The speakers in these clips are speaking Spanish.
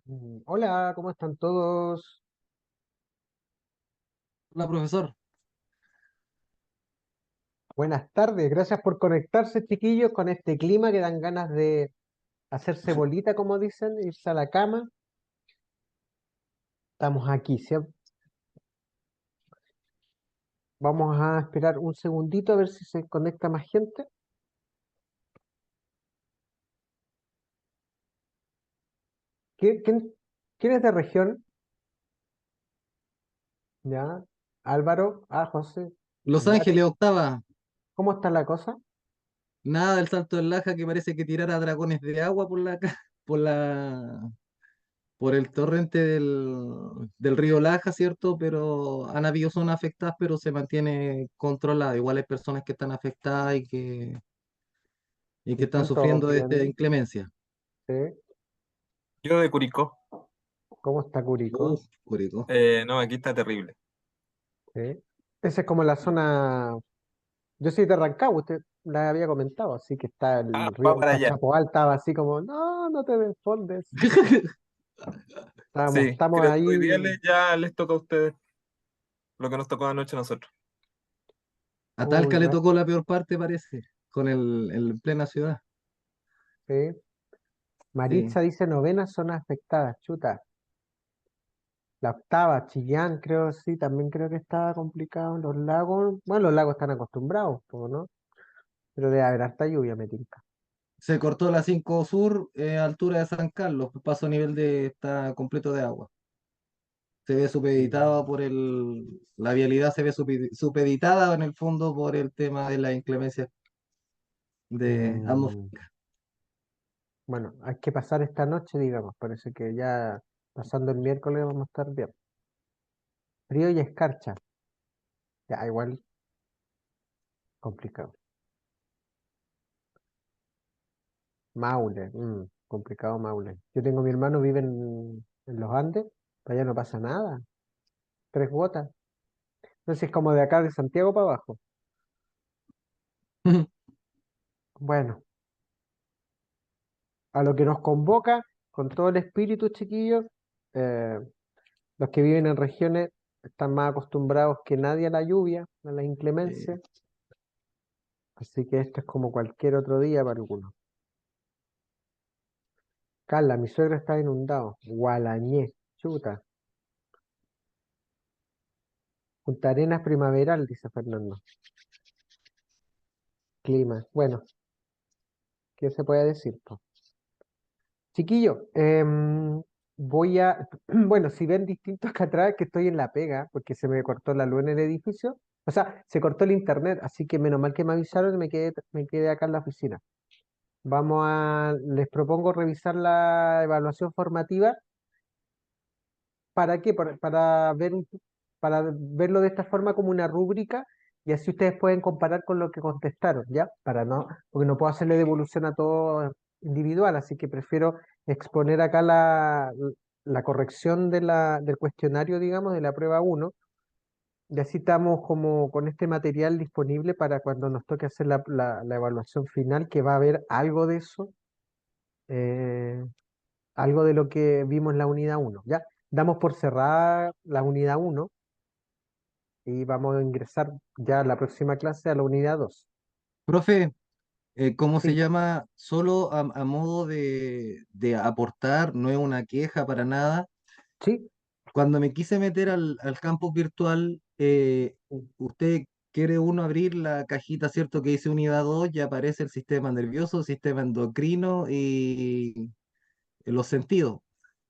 Hola, ¿cómo están todos? Hola, profesor. Buenas tardes, gracias por conectarse, chiquillos, con este clima que dan ganas de hacerse bolita, como dicen, irse a la cama. Estamos aquí, ¿sí? Vamos a esperar un segundito a ver si se conecta más gente. ¿Quién es de región? ¿Ya? Álvaro, José, Los ya Ángeles, octava. ¿cómo está la cosa? Nada del Salto del Laja que parece que tirara dragones de agua por por el torrente del río Laja, ¿cierto? Pero han habido zonas afectadas, pero se mantiene controlada. Igual hay personas que están afectadas y que ¿Y están están todos sufriendo de esta bien? inclemencia. ¿Sí? Yo de Curicó. ¿Cómo está Curicó? Curicó. No, aquí está terrible. ¿Sí? Esa es como la zona. Yo soy de Rancagua, usted la había comentado, así que está Ah, el va río, para está allá. Chapoal, estaba así como, no, no te desfondes. Sí, Estamos creo que hoy día ahí. ya les toca a ustedes lo que nos tocó anoche a nosotros. A Uy, Talca le tocó la peor parte, parece, con el plena ciudad. sí. Sí. Maritza dice novena zona afectada, chuta. La octava, Chillán, creo, sí, también creo que estaba complicado. Los lagos, bueno, los lagos están acostumbrados, po, ¿no? Pero debe haber harta lluvia, me tinca. Se cortó la 5 Sur, altura de San Carlos, paso a nivel de, está completo de agua. Se ve supeditado Mm. por la vialidad se ve supeditada en el fondo por el tema de la inclemencia de Mm, atmosférica. bueno, hay que pasar esta noche, digamos, parece que ya pasando el miércoles vamos a estar bien. Frío y escarcha, ya igual complicado. Maule, complicado Maule. Yo tengo mi hermano, vive en los Andes, para allá no pasa nada, 3 gotas. No sé si es como de acá de Santiago para abajo. Bueno, a lo que nos convoca, con todo el espíritu, chiquillos, eh, los que viven en regiones están más acostumbrados que nadie a la lluvia, a la Eh, inclemencia, así que esto es como cualquier otro día para algunos. Carla, mi suegro está inundado. Gualañé, chuta. Punta Arenas primaveral, dice Fernando. Clima. Bueno, ¿qué se puede decir, po? Chiquillo, voy a, bueno, si ven distintos acá atrás que estoy en la pega, porque se me cortó la luz en el edificio, o sea, se cortó el internet, así que menos mal que me avisaron y me quedé acá en la oficina. Les propongo revisar la evaluación formativa. ¿Para qué? Para verlo de esta forma como una rúbrica y así ustedes pueden comparar con lo que contestaron, ¿ya? Porque no puedo hacerle devolución a todo individual, así que prefiero exponer acá la corrección del cuestionario, digamos, de la prueba uno, y así estamos como con este material disponible para cuando nos toque hacer la evaluación final, que va a haber algo de eso, eh, algo de lo que vimos en la unidad uno, ¿ya? Damos por cerrada la unidad uno y vamos a ingresar ya la próxima clase a la unidad 2. Profe, ¿cómo se Sí, llama? Solo a modo de aportar, no es una queja para nada. sí. Cuando me quise meter al campus virtual, usted quiere uno abrir la cajita, ¿cierto? Que dice unidad 2 y aparece el sistema nervioso, sistema endocrino y los sentidos.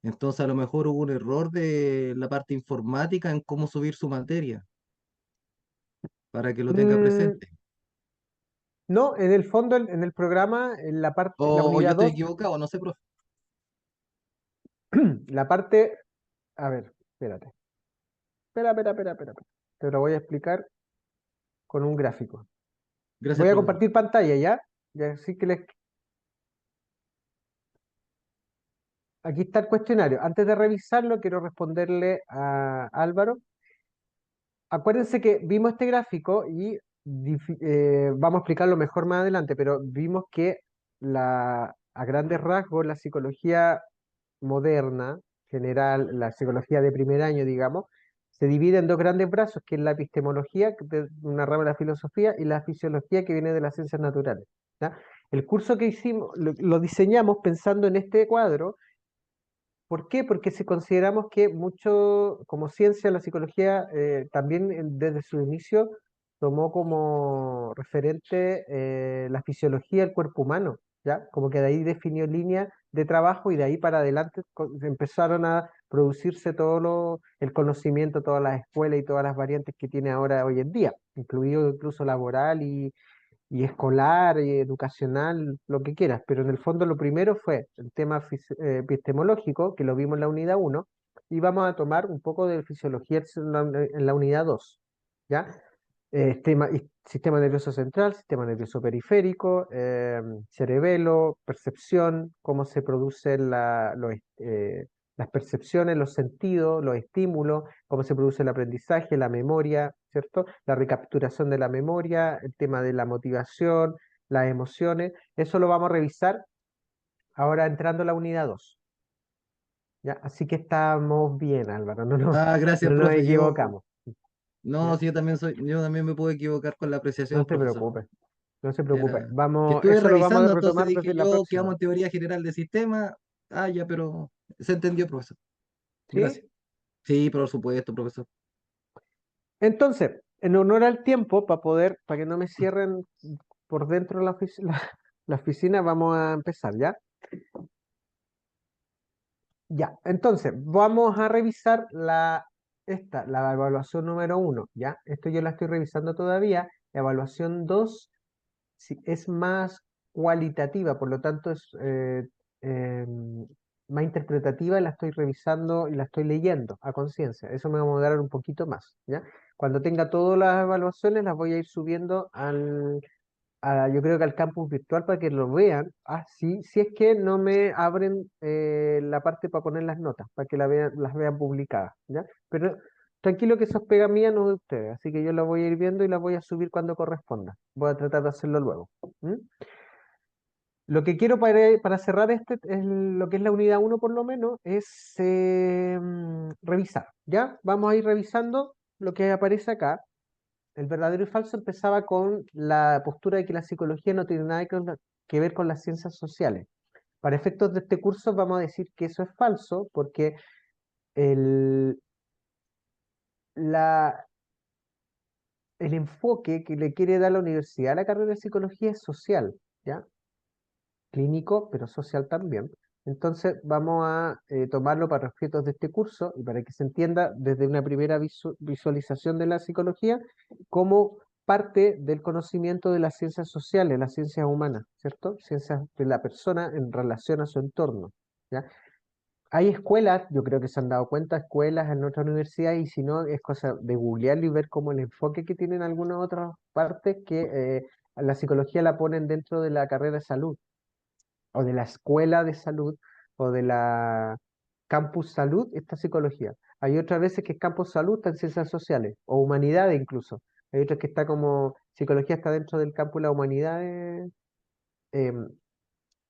Entonces a lo mejor hubo un error de la parte informática en cómo subir su materia, para que lo tenga Mm, presente. no, en el fondo, en el programa, en la parte, la O yo unidad estoy 2, equivocado, no sé, profe. la parte, a ver, espérate, espera. Te lo voy a explicar con un gráfico. Gracias, Voy a profesor. compartir pantalla, ¿ya? Ya, así que aquí está el cuestionario. Antes de revisarlo, quiero responderle a Álvaro. Acuérdense que vimos este gráfico y vamos a explicarlo mejor más adelante, pero vimos que a grandes rasgos la psicología moderna, general, la psicología de primer año, digamos, se divide en dos grandes brazos, que es la epistemología, que es una rama de la filosofía, y la fisiología, que viene de las ciencias naturales. ¿Ya? El curso que hicimos, lo diseñamos pensando en este cuadro. ¿Por qué? Porque si consideramos que mucho, como ciencia, la psicología también desde su inicio tomó como referente la fisiología del cuerpo humano, ¿ya? Como que de ahí definió línea de trabajo y de ahí para adelante empezaron a producirse el conocimiento, todas las escuelas y todas las variantes que tiene ahora hoy en día, incluido incluso laboral y escolar, y educacional, lo que quieras, pero en el fondo lo primero fue el tema epistemológico, que lo vimos en la unidad uno y vamos a tomar un poco de fisiología en la unidad 2, ¿ya? Sistema nervioso central, sistema nervioso periférico, cerebelo, percepción, cómo se producen las percepciones, los sentidos, los estímulos, cómo se produce el aprendizaje, la memoria, ¿cierto? La recapitulación de la memoria, el tema de la motivación, las emociones. Eso lo vamos a revisar ahora entrando a la unidad 2, ¿ya? Así que estamos bien, Álvaro, Ah, gracias, no nos profe. equivocamos, No, ¿ya? sí, yo también me puedo equivocar con la No apreciación, se profesor. preocupe, no se preocupe. Era que Vamos, estuve eso lo vamos a revisando, entonces retomar dije desde la yo, próxima, quedamos en teoría general de sistema. Ah, ya, pero se entendió, profesor. ¿sí? Gracias. Sí, por supuesto, profesor. Entonces, en honor al tiempo, para que no me cierren por dentro la oficina, vamos a empezar, ¿ya? Ya, entonces, vamos a revisar la evaluación número uno, ¿ya? Esto yo la estoy revisando todavía. La evaluación 2 es más cualitativa, por lo tanto es más interpretativa, y la estoy revisando y la estoy leyendo a conciencia. Eso me va a moderar un poquito más, ¿ya? Cuando tenga todas las evaluaciones, las voy a ir subiendo yo creo que al campus virtual para que lo vean. Si es que no me abren la parte para poner las notas, para que las vean publicadas, ¿ya? Pero tranquilo que eso es pega mía, no de ustedes, así que yo la voy a ir viendo y la voy a subir cuando corresponda. Voy a tratar de hacerlo luego. ¿M? Lo que quiero para cerrar lo que es la unidad uno por lo menos, es revisar, ¿ya? Vamos a ir revisando lo que aparece acá. El verdadero y falso empezaba con la postura de que la psicología no tiene nada que ver con las ciencias sociales. Para efectos de este curso vamos a decir que eso es falso porque el, la, el enfoque que le quiere dar la universidad a la carrera de psicología es social, ¿ya? Clínico, pero social también. Entonces vamos a tomarlo para efectos de este curso y para que se entienda desde una primera visualización de la psicología como parte del conocimiento de las ciencias sociales, las ciencias humanas, ¿cierto? Ciencias de la persona en relación a su entorno, ¿ya? Hay escuelas, yo creo que se han dado cuenta, escuelas en nuestra universidad, y si no, es cosa de googlearlo y ver cómo el enfoque que tienen algunas otras partes que la psicología la ponen dentro de la carrera de salud o de la escuela de salud o de la campus salud, esta psicología. Hay otras veces que es campus salud, está en ciencias sociales o humanidades incluso. Hay otras que está como psicología está dentro del campus de la humanidades. Em,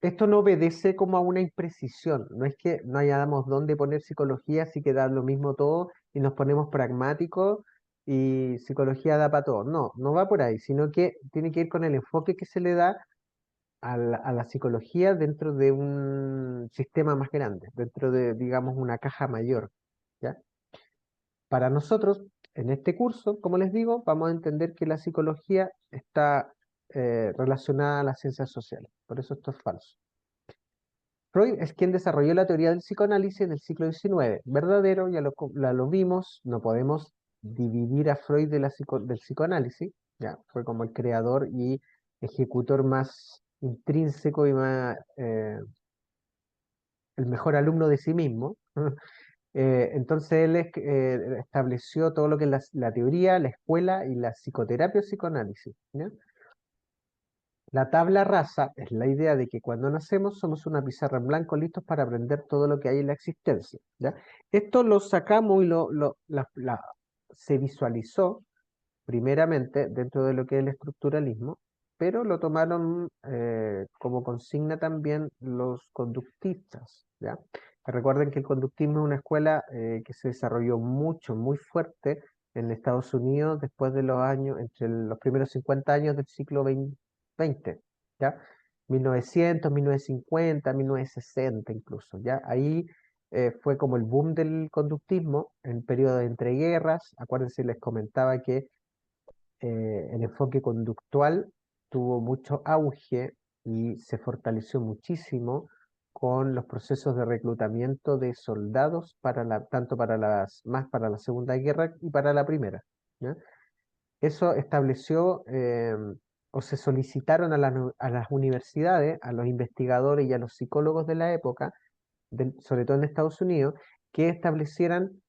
Esto no obedece como a una imprecisión, no es que no hayamos dónde poner psicología, así que da lo mismo todo y nos ponemos pragmáticos y psicología da para todo. No, no va por ahí, sino que tiene que ir con el enfoque que se le da a la psicología dentro de un sistema más grande, dentro de, digamos, una caja mayor, ¿ya? Para nosotros, en este curso, como les digo, vamos a entender que la psicología está relacionada a las ciencias sociales. Por eso esto es falso. Freud es quien desarrolló la teoría del psicoanálisis del siglo XIX. Verdadero, ya lo vimos, no podemos dividir a Freud del psicoanálisis, ya, fue como el creador y ejecutor más intrínseco y el mejor alumno de sí mismo. Entonces él estableció todo lo que es la teoría, la escuela y la psicoterapia o psicoanálisis, ¿ya? La tabla rasa es la idea de que cuando nacemos somos una pizarra en blanco listos para aprender todo lo que hay en la existencia, ¿ya? Esto lo sacamos y se visualizó primeramente dentro de lo que es el estructuralismo, pero lo tomaron como consigna también los conductistas, ¿ya? Recuerden que el conductismo es una escuela que se desarrolló mucho, muy fuerte en Estados Unidos después de los años, entre los primeros 50 años del siglo XX, ¿ya? 1900, 1950, 1960 incluso, ¿ya? Ahí fue como el boom del conductismo en periodo de entreguerras. Acuérdense, les comentaba que el enfoque conductual tuvo mucho auge y se fortaleció muchísimo con los procesos de reclutamiento de soldados tanto más para la Segunda Guerra y para la Primera, ¿ya? Eso estableció o se solicitaron a las universidades, a los investigadores y a los psicólogos de la época, sobre todo en Estados Unidos, que establecieran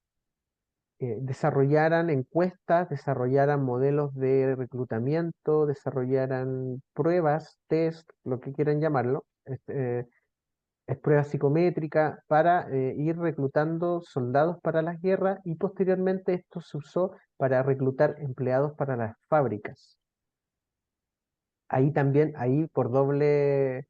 desarrollaran encuestas, desarrollaran modelos de reclutamiento, desarrollaran pruebas, test, lo que quieran llamarlo, es prueba psicométrica para ir reclutando soldados para las guerras, y posteriormente esto se usó para reclutar empleados para las fábricas. Ahí también, ahí por doble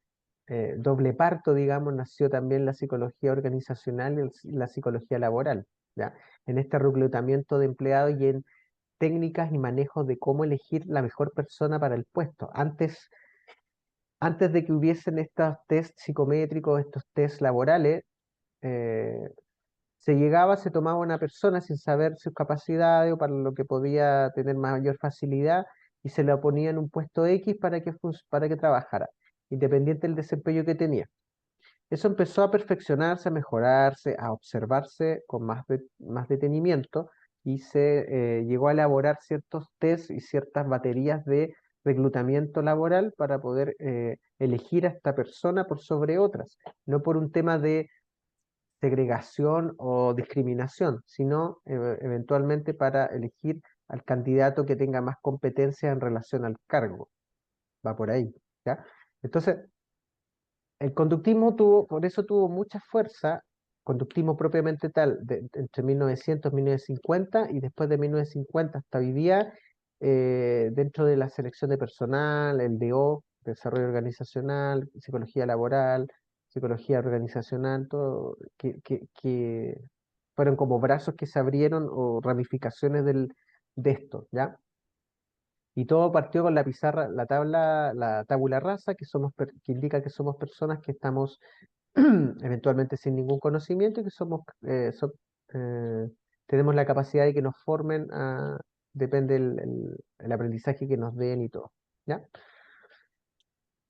parto, digamos, nació también la psicología organizacional y la psicología laboral, ¿ya? En este reclutamiento de empleados y en técnicas y manejos de cómo elegir la mejor persona para el puesto. Antes de que hubiesen estos test psicométricos, estos test laborales, eh, se tomaba una persona sin saber sus capacidades o para lo que podía tener mayor facilidad, y se la ponía en un puesto X para que trabajara, independiente del desempeño que tenía. Eso empezó a perfeccionarse, a mejorarse, a observarse con más detenimiento, y se llegó a elaborar ciertos test y ciertas baterías de reclutamiento laboral para poder elegir a esta persona por sobre otras, no por un tema de segregación o discriminación, sino eventualmente para elegir al candidato que tenga más competencia en relación al cargo. Va por ahí, ¿ya? Entonces, el conductismo por eso tuvo mucha fuerza, conductismo propiamente tal, entre 1900 y 1950, y después de 1950 hasta hoy día, dentro de la selección de personal, el DO, desarrollo organizacional, psicología laboral, psicología organizacional, todo, que fueron como brazos que se abrieron o ramificaciones de esto, ¿ya? Y todo partió con la pizarra, la tabula rasa, que indica que somos personas que estamos eventualmente sin ningún conocimiento, y que eh, tenemos la capacidad de que nos formen, depende el aprendizaje que nos den y todo, ¿ya?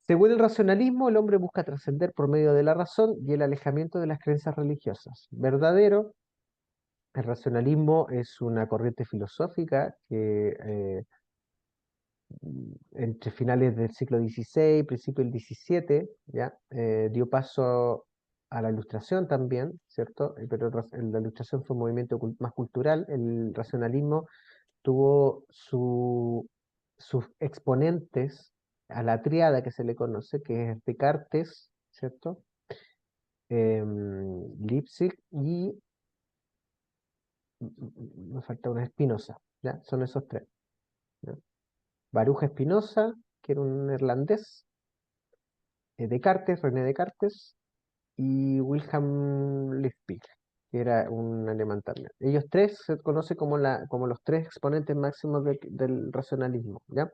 Según el racionalismo, el hombre busca trascender por medio de la razón y el alejamiento de las creencias religiosas. Verdadero, el racionalismo es una corriente filosófica que entre finales del siglo XVI, principio del XVII, ¿ya? Dio paso a la Ilustración también, ¿cierto? Pero la Ilustración fue un movimiento más cultural. El racionalismo tuvo sus exponentes a la tríada que se le conoce, que es Descartes, ¿cierto? Leipzig y me falta una, Spinoza, ¿ya? Son esos tres, ¿ya? Baruch Spinoza, que era un neerlandés, Descartes, René Descartes, y Wilhelm Leibniz, que era un alemán también. Ellos tres se conocen como los tres exponentes máximos del racionalismo, ¿ya?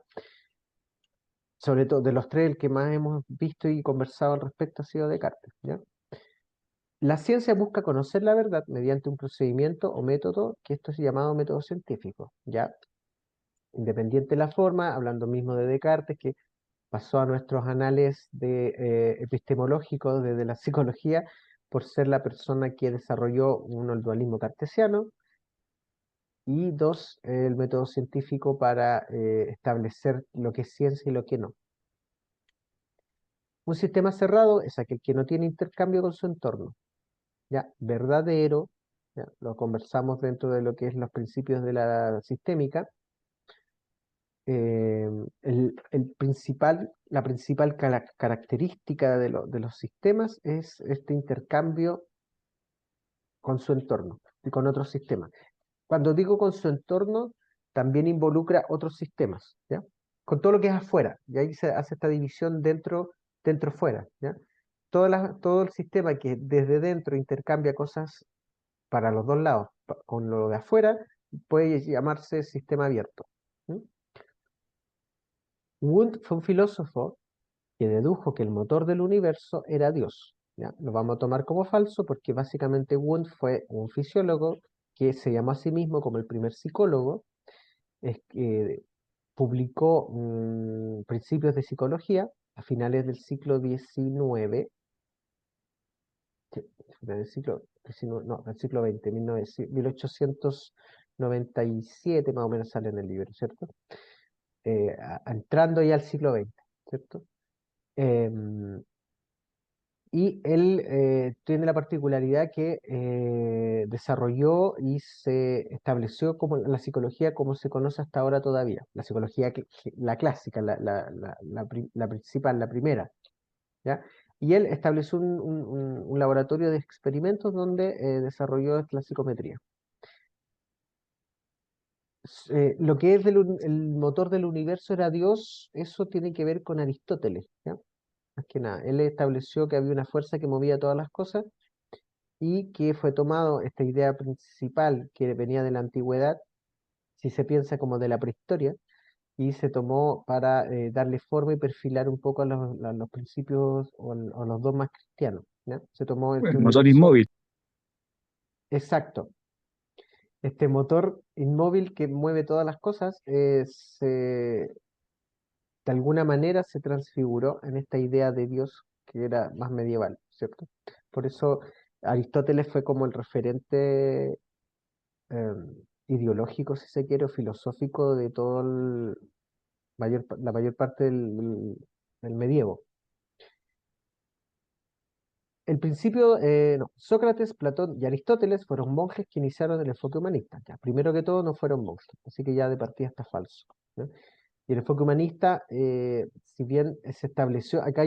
Sobre todo, de los tres, el que más hemos visto y conversado al respecto ha sido Descartes, ¿ya? La ciencia busca conocer la verdad mediante un procedimiento o método, que esto es llamado método científico, ¿ya? Independiente de la forma, hablando mismo de Descartes, que pasó a nuestros anales epistemológicos desde la psicología por ser la persona que desarrolló, uno, el dualismo cartesiano, y dos, el método científico para establecer lo que es ciencia y lo que no. Un sistema cerrado es aquel que no tiene intercambio con su entorno. ¿Ya? Verdadero, ¿ya? Lo conversamos dentro de lo que es los principios de la sistémica. La principal característica de los sistemas es este intercambio con su entorno y con otros sistemas. Cuando digo con su entorno, también involucra otros sistemas, ¿ya? Con todo lo que es afuera, y ahí se hace esta división dentro, fuera, ¿ya? todo el sistema que desde dentro intercambia cosas para los dos lados, con lo de afuera, puede llamarse sistema abierto. ¿Mm? Wundt fue un filósofo que dedujo que el motor del universo era Dios. ¿Ya? Lo vamos a tomar como falso porque básicamente Wundt fue un fisiólogo que se llamó a sí mismo como el primer psicólogo, es que publicó Principios de Psicología a finales del siglo XIX, sí, del siglo XIX, no, del siglo XX, 1897 más o menos sale en el libro, ¿cierto? Entrando ya al siglo XX, ¿cierto? Em, y él tiene la particularidad que desarrolló y se estableció como la psicología como se conoce hasta ahora todavía, la psicología la clásica, la principal, la primera, ¿ya? Y él estableció un laboratorio de experimentos donde desarrolló la psicometría. Lo que es el motor del universo era Dios, eso tiene que ver con Aristóteles, ¿ya? Más que nada, él estableció que había una fuerza que movía todas las cosas y que fue tomado esta idea principal que venía de la antigüedad, si se piensa como de la prehistoria, y se tomó para darle forma y perfilar un poco a los principios o los dogmas cristianos, ¿ya? Se tomó este El motor universo inmóvil. exacto, este motor inmóvil que mueve todas las cosas, de alguna manera se transfiguró en esta idea de Dios que era más medieval, ¿cierto? Por eso Aristóteles fue como el referente ideológico, si se quiere, o filosófico de todo la mayor parte del medievo. El principio, no, Sócrates, Platón y Aristóteles fueron monjes que iniciaron el enfoque humanista. Ya, primero que todo, no fueron monjes, así que ya de partida está falso, ¿no? Y el enfoque humanista, si bien se estableció, acá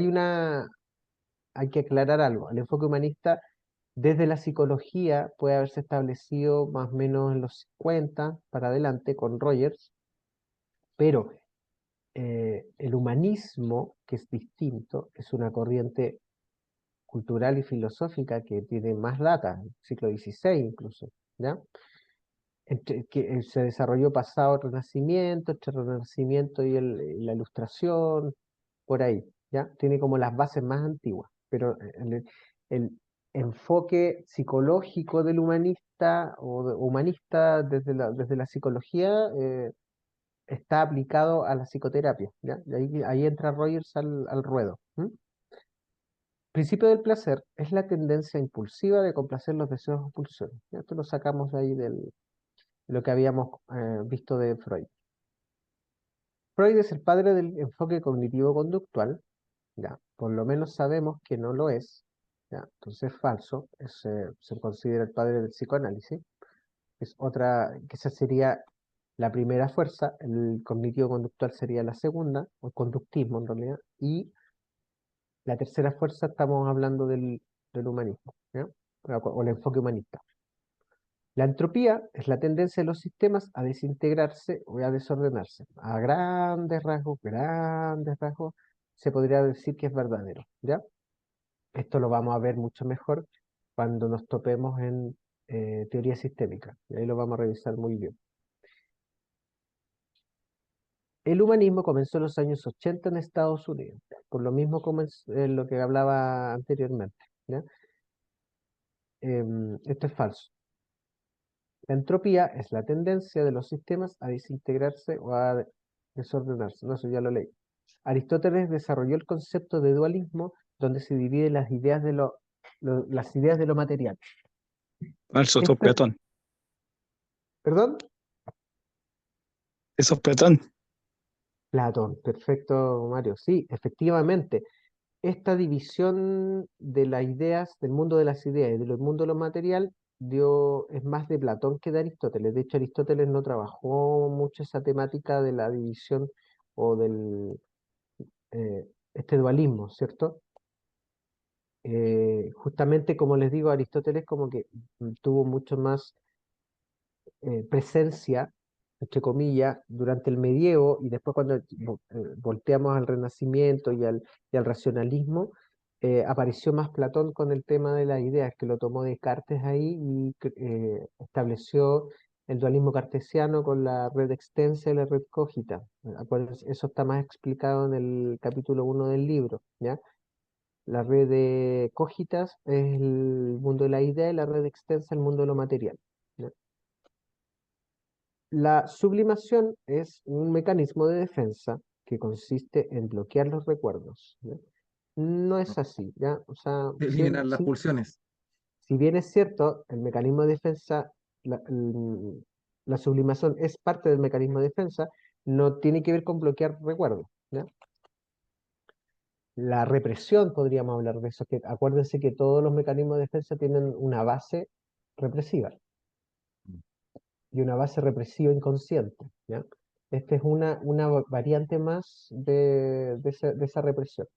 hay que aclarar algo. El enfoque humanista desde la psicología puede haberse establecido más o menos en los 50 para adelante con Rogers, pero el humanismo, que es distinto, es una corriente cultural y filosófica que tiene más data, siglo XVI incluso, ¿ya? Que se desarrolló pasado el Renacimiento, entre el Renacimiento y la Ilustración, por ahí, ¿ya? Tiene como las bases más antiguas, pero el enfoque psicológico del humanista humanista desde la psicología está aplicado a la psicoterapia, ¿ya? Y ahí entra Rogers al ruedo. Principio del placer es la tendencia impulsiva de complacer los deseos o pulsiones. ¿Ya? Esto lo sacamos de ahí de lo que habíamos visto de Freud. Freud es el padre del enfoque cognitivo-conductual, ya, por lo menos sabemos que no lo es, ya, entonces es falso, se considera el padre del psicoanálisis, es otra, que esa sería la primera fuerza, el cognitivo-conductual sería la segunda, o conductismo en realidad, y la tercera fuerza estamos hablando del humanismo, ¿ya? O el enfoque humanista. La entropía es la tendencia de los sistemas a desintegrarse o a desordenarse. A grandes rasgos, se podría decir que es verdadero, ¿ya? Esto lo vamos a ver mucho mejor cuando nos topemos en teoría sistémica. Y ahí lo vamos a revisar muy bien. El humanismo comenzó en los años 80 en Estados Unidos, por lo mismo como lo que hablaba anteriormente, ¿ya? Esto es falso. La entropía es la tendencia de los sistemas a desintegrarse o a desordenarse. No, eso ya lo leí. Aristóteles desarrolló el concepto de dualismo donde se dividen las ideas las ideas de lo material. Falso, eso es Esto es, Platón. perdón, Eso es Platón. Platón, perfecto, Mario. Sí, efectivamente, esta división de las ideas, del mundo de las ideas y del mundo de lo material, es más de Platón que de Aristóteles. De hecho, Aristóteles no trabajó mucho esa temática de la división o del este dualismo, ¿cierto? Justamente como les digo, Aristóteles como que tuvo mucho más presencia, entre comillas, durante el medievo y después cuando volteamos al Renacimiento y al racionalismo, apareció más Platón con el tema de las ideas, que lo tomó Descartes ahí y estableció el dualismo cartesiano con la red extensa y la red cógita. Acuérdense, eso está más explicado en el capítulo 1 del libro, ¿ya? La red de cógitas es el mundo de la idea y la red extensa el mundo de lo material, ¿ya? La sublimación es un mecanismo de defensa que consiste en bloquear los recuerdos, ¿ya? No es así, ¿ya? O sea, Eliminar las pulsiones. si bien es cierto, el mecanismo de defensa, la sublimación es parte del mecanismo de defensa, no tiene que ver con bloquear recuerdos, ¿ya? La represión, podríamos hablar de eso, que acuérdense que todos los mecanismos de defensa tienen una base represiva y una base represiva inconsciente, ¿ya? Esta es una variante más de esa represión.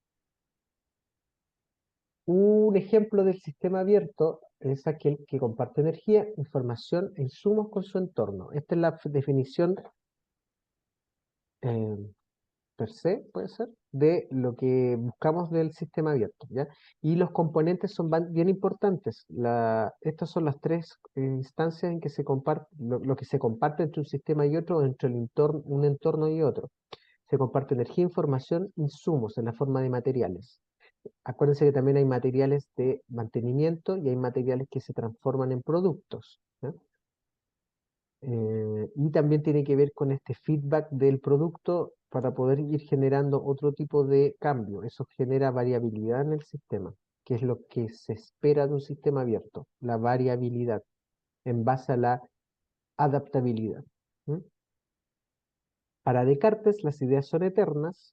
Un ejemplo del sistema abierto es aquel que comparte energía, información e insumos con su entorno. Esta es la definición eh, per se, puede ser, de lo que buscamos del sistema abierto, ¿ya? Y los componentes son bien importantes. Estas son las tres instancias en que se comparte, lo que se comparte entre un sistema y otro, entre un entorno y otro. Se comparte energía, información, insumos en la forma de materiales. Acuérdense que también hay materiales de mantenimiento y hay materiales que se transforman en productos, ¿ya? Y también tiene que ver con este feedback del producto para poder ir generando otro tipo de cambio. Eso genera variabilidad en el sistema, que es lo que se espera de un sistema abierto, la variabilidad en base a la adaptabilidad. ¿Mm? Para Descartes, las ideas son eternas,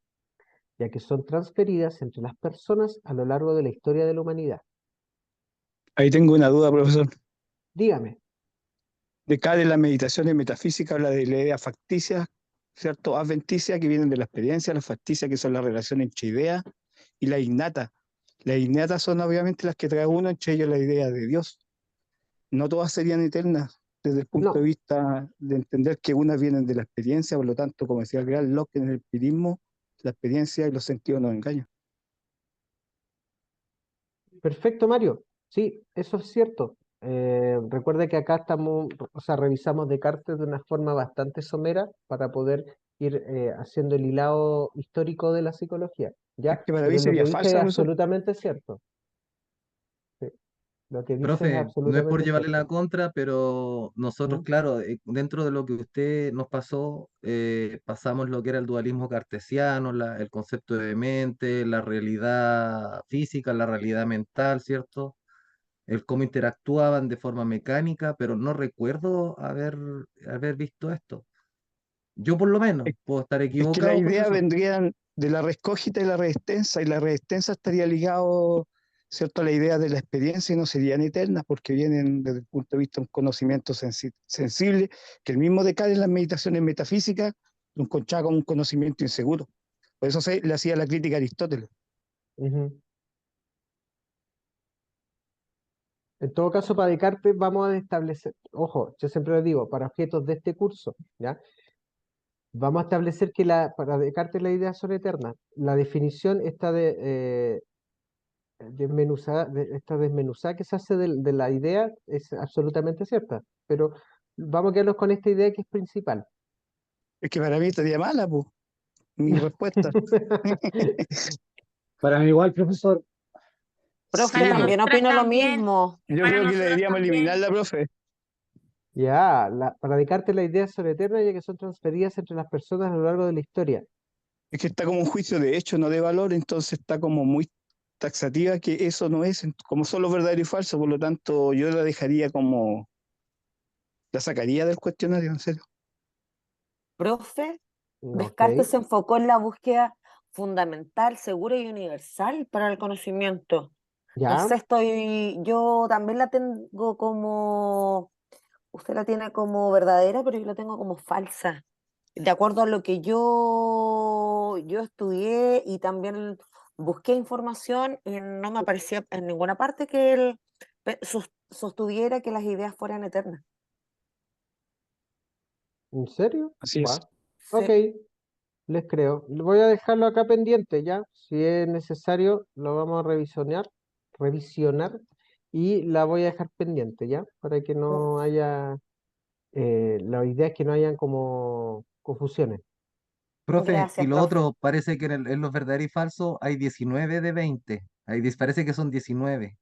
ya que son transferidas entre las personas a lo largo de la historia de la humanidad. Ahí tengo una duda, profesor. Dígame. Descartes en las meditaciones metafísicas habla de la idea facticia, ¿cierto? Adventicia, que vienen de la experiencia, la facticia, que son las relaciones entre ideas, y la innata. Las innatas son obviamente las que trae uno, entre ellos la idea de Dios. No todas serían eternas desde el punto de No, vista de entender que unas vienen de la experiencia, por lo tanto, como decía el gran Locke en el empirismo, la experiencia y los sentidos nos engañan. perfecto, Mario. Sí, eso es cierto. Recuerda que acá estamos, o sea, revisamos Descartes de una forma bastante somera para poder ir haciendo el hilado histórico de la psicología, Es ¿ya? que para mí Pero lo que sería dice falsa, es profesor. absolutamente cierto. Sí, lo que dice es Profe, no es por absolutamente llevarle la cierto. contra, pero nosotros, ¿Mm? claro, dentro de lo que usted nos pasó, pasamos lo que era el dualismo cartesiano, el concepto de mente, la realidad física, la realidad mental, ¿cierto? El cómo interactuaban de forma mecánica, pero no recuerdo haber visto esto. Yo por lo menos, Es, puedo estar es que la equivocado, idea profesor. vendrían de la red cógita y la red extensa estaría ligado, ¿cierto?, a la idea de la experiencia y no serían eternas porque vienen desde el punto de vista de un conocimiento sensible, que el mismo Descartes en las meditaciones metafísicas lo encontraba como un conocimiento inseguro. Por eso le hacía la crítica a Aristóteles. Ujú. En todo caso, para Descartes vamos a establecer, ojo, yo siempre lo digo, para objetos de este curso, ¿ya? Vamos a establecer que para Descartes las ideas son eternas. La definición está esta desmenuzada que se hace de la idea es absolutamente cierta, pero vamos a quedarnos con esta idea que es principal. Es que para mí estaría mala, pues, mi respuesta. Para mí igual, profesor. Profe, Sí, Para pues, también nosotras opino lo también, mismo. yo para creo que nosotros deberíamos también. eliminarla, profe. Ya, para Descartes las ideas son eternas ya que son transferidas entre las personas a lo largo de la historia. Es que está como un juicio de hecho, no de valor, entonces está como muy taxativa que eso no es, como solo verdadero y falso, por lo tanto yo la dejaría como, la sacaría del cuestionario, en serio. Profe, Ok, Descartes se enfocó en la búsqueda fundamental, segura y universal para el conocimiento. ya. Entonces yo también la tengo como, usted la tiene como verdadera, pero yo la tengo como falsa. De acuerdo a lo que yo estudié y también busqué información, y no me aparecía en ninguna parte que él sostuviera que las ideas fueran eternas. ¿En serio? Así es. Guau. Ok, Sí. les creo. Voy a dejarlo acá pendiente ya. Si es necesario, lo vamos a revisionar y la voy a dejar pendiente ya, para que no haya, la idea es que no hayan como confusiones. Profe, y Gracias, lo profe. otro, parece que en los verdaderos y falsos hay 19 de 20. Parece que son 19.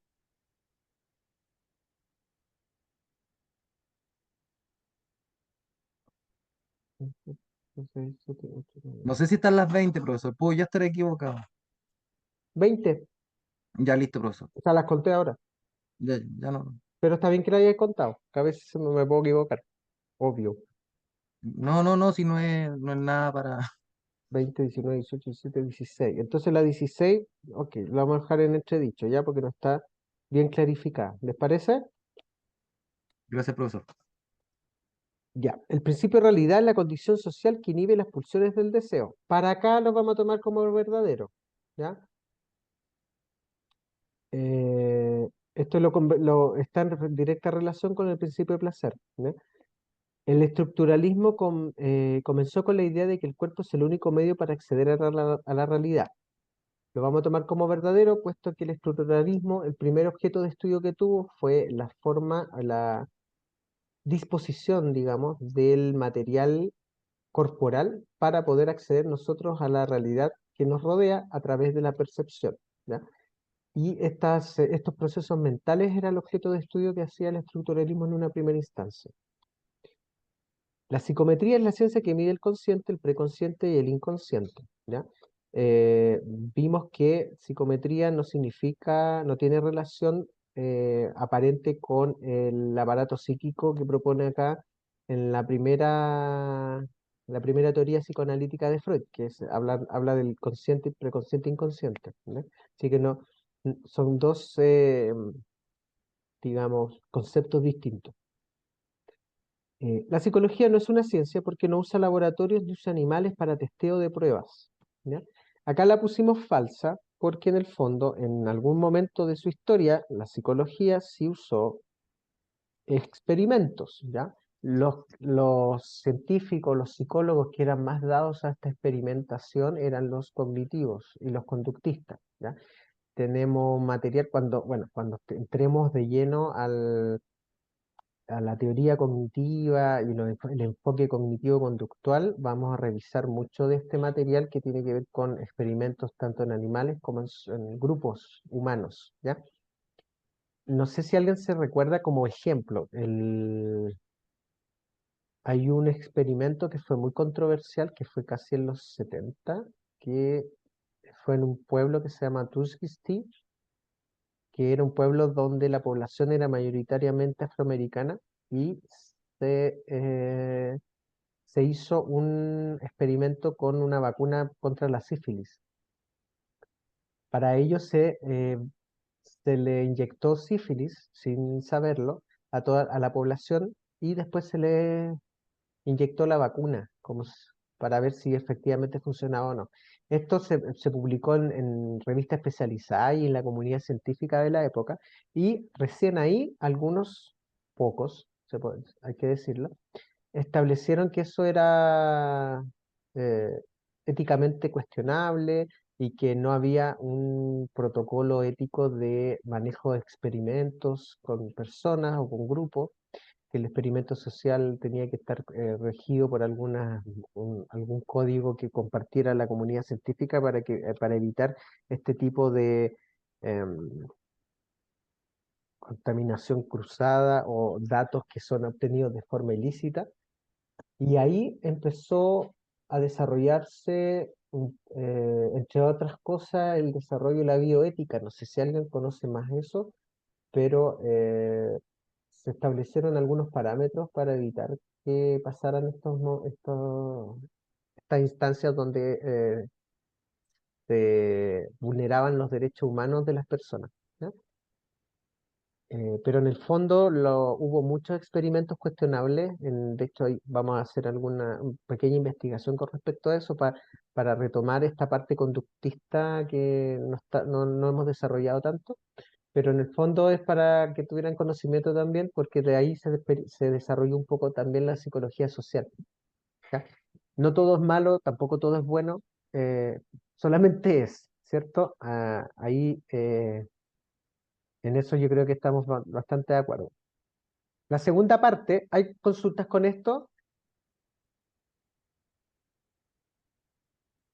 No sé si están las 20, profesor. Puedo ya estar equivocado. 20, Ya listo, profesor. o sea, las conté ahora. Ya no. Pero está bien que la hayas contado, que a veces me puedo equivocar, obvio. No, si no es nada para. 20, 19, 18, 17, 16. Entonces la 16, ok, la vamos a dejar en entredicho, ¿ya? Porque no está bien clarificada. ¿Les parece? Gracias, profesor. Ya. El principio de realidad es la condición social que inhibe las pulsiones del deseo. Para acá lo vamos a tomar como verdadero, ¿ya? Esto está en directa relación con el principio de placer, ¿ya? El estructuralismo comenzó con la idea de que el cuerpo es el único medio para acceder a la realidad. Lo vamos a tomar como verdadero, puesto que el estructuralismo, el primer objeto de estudio que tuvo fue la forma, la disposición, digamos, del material corporal para poder acceder nosotros a la realidad que nos rodea a través de la percepción, ¿ya? Y estos procesos mentales era el objeto de estudio que hacía el estructuralismo en una primera instancia. La psicometría es la ciencia que mide el consciente, el preconsciente y el inconsciente, ¿ya? Vimos que psicometría no significa, no tiene relación aparente con el aparato psíquico que propone acá en la primera teoría psicoanalítica de Freud, que habla del consciente, preconsciente e inconsciente, ¿ya? Así que no, son dos, digamos, conceptos distintos. La psicología no es una ciencia porque no usa laboratorios ni usa animales para testeo de pruebas, ¿ya? Acá la pusimos falsa porque en el fondo, en algún momento de su historia, la psicología sí usó experimentos, ¿ya? Los científicos, los psicólogos que eran más dados a esta experimentación eran los cognitivos y los conductistas, ¿ya? Tenemos material cuando entremos de lleno a la teoría cognitiva y el enfoque cognitivo-conductual, vamos a revisar mucho de este material que tiene que ver con experimentos tanto en animales como en grupos humanos, ¿ya? No sé si alguien se recuerda como ejemplo, hay un experimento que fue muy controversial, que fue casi en los 70, que fue en un pueblo que se llama Tuskegee, que era un pueblo donde la población era mayoritariamente afroamericana y se, eh, se hizo un experimento con una vacuna contra la sífilis. Para ello se le inyectó sífilis, sin saberlo, a la población y después se le inyectó la vacuna para ver si efectivamente funcionaba o no. Esto se publicó en revistas especializadas y en la comunidad científica de la época y recién ahí algunos, pocos, hay que decirlo, establecieron que eso era eh, éticamente cuestionable y que no había un protocolo ético de manejo de experimentos con personas o con grupos, que el experimento social tenía que estar regido por algún código que compartiera la comunidad científica para evitar este tipo de em, contaminación cruzada o datos que son obtenidos de forma ilícita. Y ahí empezó a desarrollarse, entre otras cosas, el desarrollo de la bioética. No sé si alguien conoce más eso, pero se establecieron algunos parámetros para evitar que pasaran estas instancias donde se vulneraban los derechos humanos de las personas, ¿ya? Pero en el fondo hubo muchos experimentos cuestionables. De hecho, vamos a hacer alguna pequeña investigación con respecto a eso para retomar esta parte conductista que no hemos desarrollado tanto. Pero en el fondo es para que tuvieran conocimiento también, porque de ahí se desarrolló un poco también la psicología social, ¿ya? no todo es malo, tampoco todo es bueno, solamente es, ¿cierto? Ahí en eso yo creo que estamos bastante de acuerdo. La segunda parte, ¿hay consultas con esto?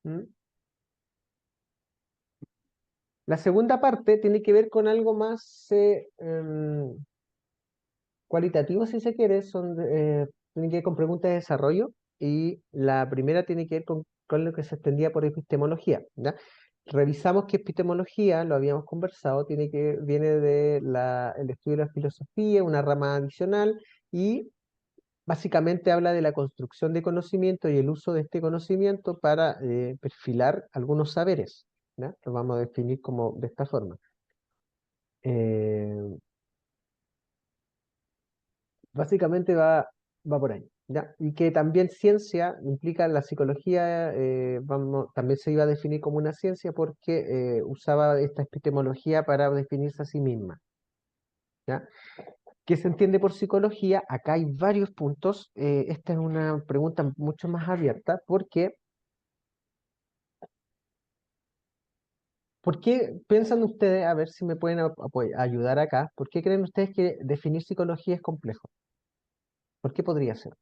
¿Mm? La segunda parte tiene que ver con algo más cualitativo, si se quiere, tiene que ver con preguntas de desarrollo, y la primera tiene que ver con lo que se extendía por epistemología, ¿ya? Revisamos que epistemología, lo habíamos conversado, viene el estudio de la filosofía, una rama adicional, y básicamente habla de la construcción de conocimiento y el uso de este conocimiento para perfilar algunos saberes, ¿ya? Lo vamos a definir como de esta forma. Eh, Básicamente va por ahí, ¿ya? Y que también ciencia implica la psicología, también se iba a definir como una ciencia porque usaba esta epistemología para definirse a sí misma, ¿ya? ¿Qué se entiende por psicología? Acá hay varios puntos. Esta es una pregunta mucho más abierta porque, ¿por qué piensan ustedes, a ver si me pueden ayudar acá, ¿por qué creen ustedes que definir psicología es complejo? ¿Por qué podría ser?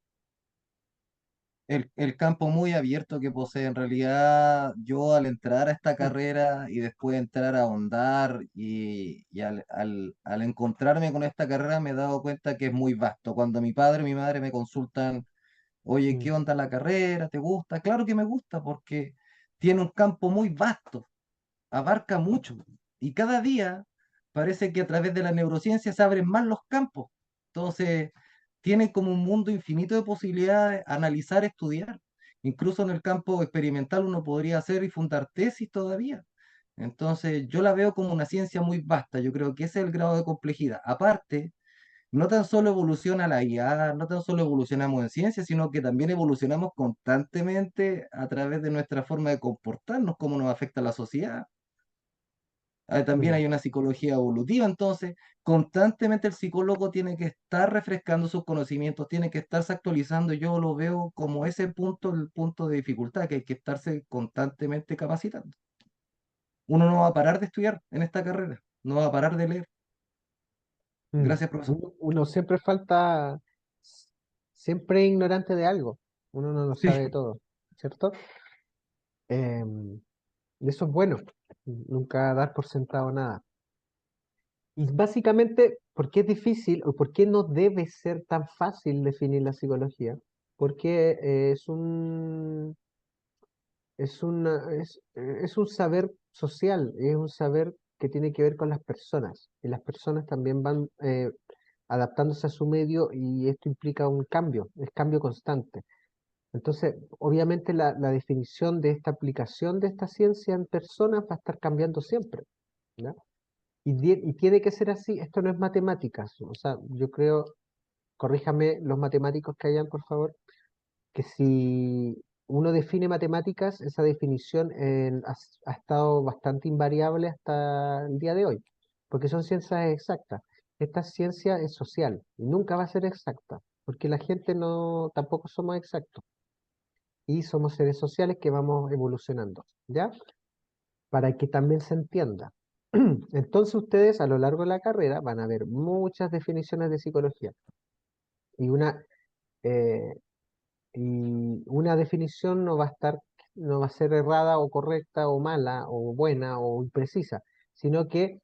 El campo muy abierto que posee. En realidad, yo al entrar a esta Mm, carrera y después entrar a ahondar y al encontrarme con esta carrera me he dado cuenta que es muy vasto. Cuando mi padre y mi madre me consultan, oye, mm, ¿qué onda la carrera? ¿Te gusta? Claro que me gusta porque tiene un campo muy vasto, abarca mucho. Y cada día parece que a través de la neurociencia se abren más los campos. Entonces, tiene como un mundo infinito de posibilidades, analizar, estudiar. Incluso en el campo experimental uno podría hacer y fundar tesis todavía. Entonces, yo la veo como una ciencia muy vasta. Yo creo que ese es el grado de complejidad. Aparte, no tan solo evoluciona la IA, no tan solo evolucionamos en ciencia, sino que también evolucionamos constantemente a través de nuestra forma de comportarnos, cómo nos afecta la sociedad. También mm. hay una psicología evolutiva, entonces constantemente el psicólogo tiene que estar refrescando sus conocimientos, tiene que estarse actualizando. Yo lo veo como ese punto, el punto de dificultad, que hay que estarse constantemente capacitando. Uno no va a parar de estudiar en esta carrera, no va a parar de leer. Mm. Gracias, profesor. Uno siempre es ignorante de algo, uno no lo Sí, sabe de todo, ¿cierto? Y eso es bueno, nunca dar por sentado nada. Y básicamente, ¿por qué es difícil o por qué no debe ser tan fácil definir la psicología? Porque es un saber social, es un saber que tiene que ver con las personas, y las personas también van adaptándose a su medio, y esto implica un cambio, es cambio constante. Entonces, obviamente la definición de esta aplicación de esta ciencia en personas va a estar cambiando siempre, ¿ya? Y tiene que ser así, esto no es matemáticas, o sea, yo creo, corríjame los matemáticos que hayan, por favor, que si uno define matemáticas, esa definición ha estado bastante invariable hasta el día de hoy, porque son ciencias exactas. Esta ciencia es social y nunca va a ser exacta, porque la gente no, tampoco somos exactos, y somos seres sociales que vamos evolucionando, ¿ya? Para que también se entienda. Entonces ustedes a lo largo de la carrera van a ver muchas definiciones de psicología, y eh, una definición no va a ser errada o correcta o mala o buena o imprecisa, sino que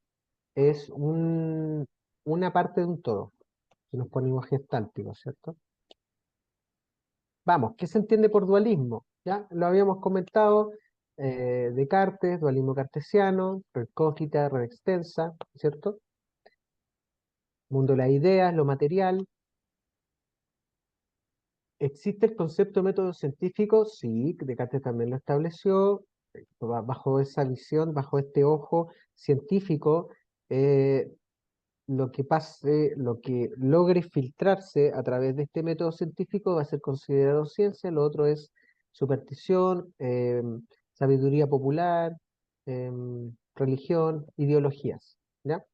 es una parte de un todo, si nos ponemos gestálticos, ¿cierto? Vamos, ¿qué se entiende por dualismo? Ya lo habíamos comentado, Descartes, dualismo cartesiano, red cógita, red extensa, ¿cierto? Mundo de las ideas, lo material. ¿Existe el concepto de método científico? Sí, Descartes también lo estableció, bajo esa visión, bajo este ojo científico. eh, lo que logre filtrarse a través de este método científico va a ser considerado ciencia, lo otro es superstición, sabiduría popular, religión, ideologías, ¿ya?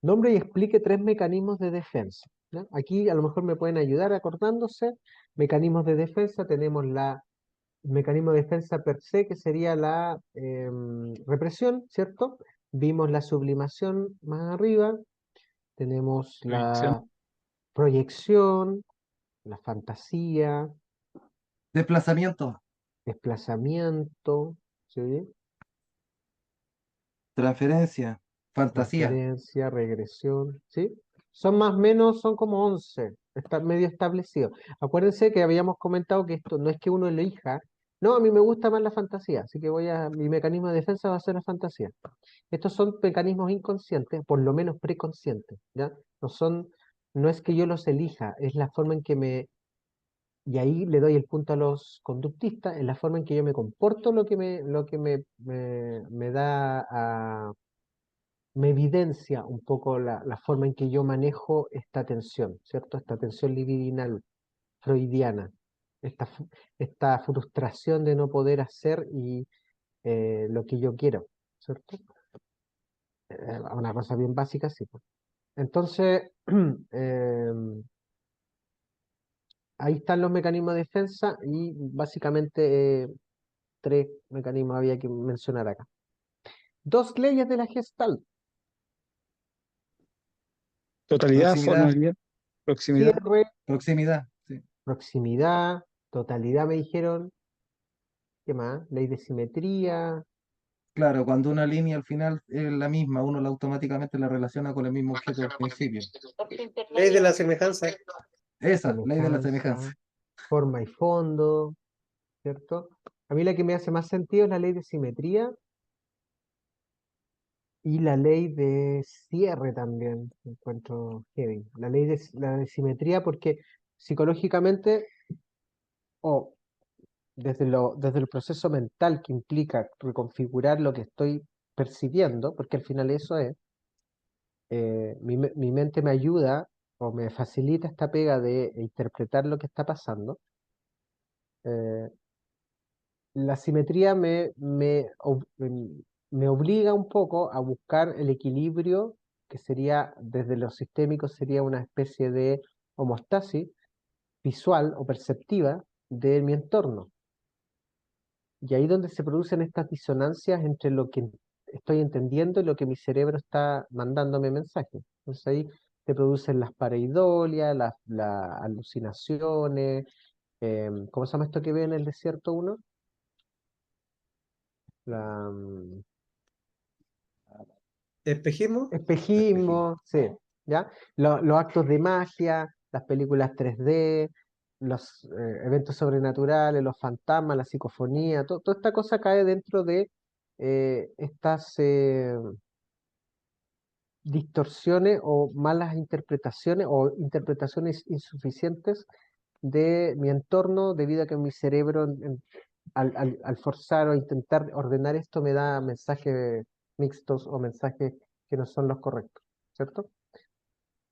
Nombre y explique tres mecanismos de defensa. ¿ya? Aquí a lo mejor me pueden ayudar acordándose. Mecanismos de defensa, tenemos el mecanismo de defensa per se, que sería la represión, ¿cierto? Vimos la sublimación más arriba, tenemos Proyección. la proyección, la fantasía, Desplazamiento, desplazamiento, ¿sí? transferencia, fantasía. Transferencia, regresión, ¿sí? Son más o menos, son como 11, está medio establecido. Acuérdense que habíamos comentado que esto no es que uno elija, no, a mí me gusta más la fantasía, así que mi mecanismo de defensa va a ser la fantasía. Estos son mecanismos inconscientes, por lo menos preconscientes, ¿ya? No es que yo los elija, es la forma en que y ahí le doy el punto a los conductistas, es la forma en que yo me comporto me da me evidencia un poco la forma en que yo manejo esta tensión, ¿cierto? Esta tensión libidinal freudiana, esta frustración de no poder hacer lo que yo quiero, ¿cierto? Una cosa bien básica, sí, pues. Entonces, ahí están los mecanismos de defensa y básicamente tres mecanismos había que mencionar acá. Dos leyes de la Gestalt. Totalidad, Proximidad, formalidad, proximidad. Cierre, proximidad. Sí. proximidad, totalidad me dijeron. ¿Qué más? Ley de simetría. Claro, cuando una línea al final es la misma, uno automáticamente la relaciona con el mismo objeto del principio. Ley de la semejanza. Esa, ley de la Semejanza, semejanza. forma y fondo, ¿cierto? A mí la que me hace más sentido es la ley de simetría y la ley de cierre también, encuentro heavy. La de simetría porque psicológicamente, o desde el proceso mental que implica reconfigurar lo que estoy percibiendo, porque al final eso es, mi mente me ayuda o me facilita esta pega de interpretar lo que está pasando. eh, la simetría me obliga un poco a buscar el equilibrio, que sería, desde lo sistémico, sería una especie de homeostasis visual o perceptiva de mi entorno. Y ahí donde se producen estas disonancias entre lo que estoy entendiendo y lo que mi cerebro está mandándome mensaje. Entonces ahí se producen las pareidolias, las alucinaciones, ¿cómo se llama esto que ve en el desierto uno? La, Espejismo. espejismo, sí, ¿ya? Los actos de magia, las películas 3D, los eventos sobrenaturales, los fantasmas, la psicofonía, toda esta cosa cae dentro de estas distorsiones o malas interpretaciones o interpretaciones insuficientes de mi entorno debido a que mi cerebro al forzar o intentar ordenar esto me da mensajes mixtos o mensajes que no son los correctos, ¿cierto?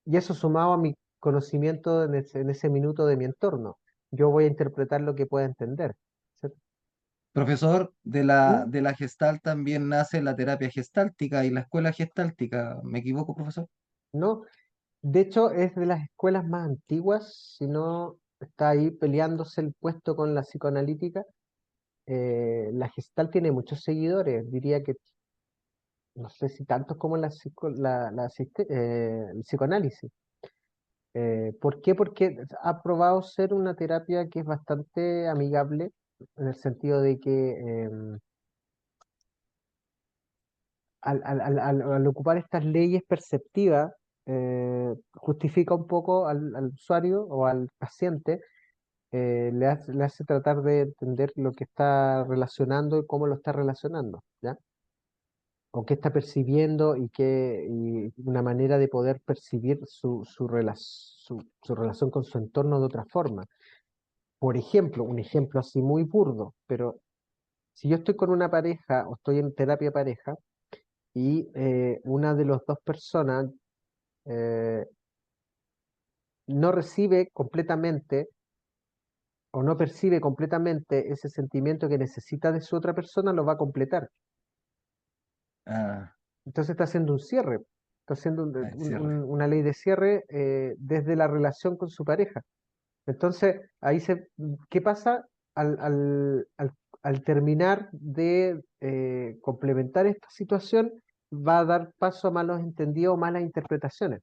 Y eso sumado a mi conocimiento en ese minuto de mi entorno. Yo voy a interpretar lo que pueda entender, ¿cierto? Profesor, ¿Mm? de la Gestalt también nace la terapia gestáltica y la escuela gestáltica. ¿Me equivoco, profesor? ¿No? De hecho, es de las escuelas más antiguas, si no está ahí peleándose el puesto con la psicoanalítica. La Gestalt tiene muchos seguidores, diría que no sé si tantos como el psicoanálisis. ¿Por qué? Porque ha probado ser una terapia que es bastante amigable, en el sentido de que al ocupar estas leyes perceptivas, justifica un poco al usuario o al paciente, le hace tratar de entender lo que está relacionando y cómo lo está relacionando, ¿ya? O qué está percibiendo y una manera de poder percibir su relación con su entorno de otra forma. Por ejemplo, un ejemplo así muy burdo, pero si yo estoy con una pareja o estoy en terapia pareja y una de las dos personas eh, no recibe completamente o no percibe completamente ese sentimiento que necesita de su otra persona, lo va a completar. Ah, Entonces está haciendo un cierre. está haciendo Cierre. una ley de cierre desde la relación con su pareja. Entonces, ¿qué pasa al terminar de complementar esta situación? Va a dar paso a malos entendidos o malas interpretaciones.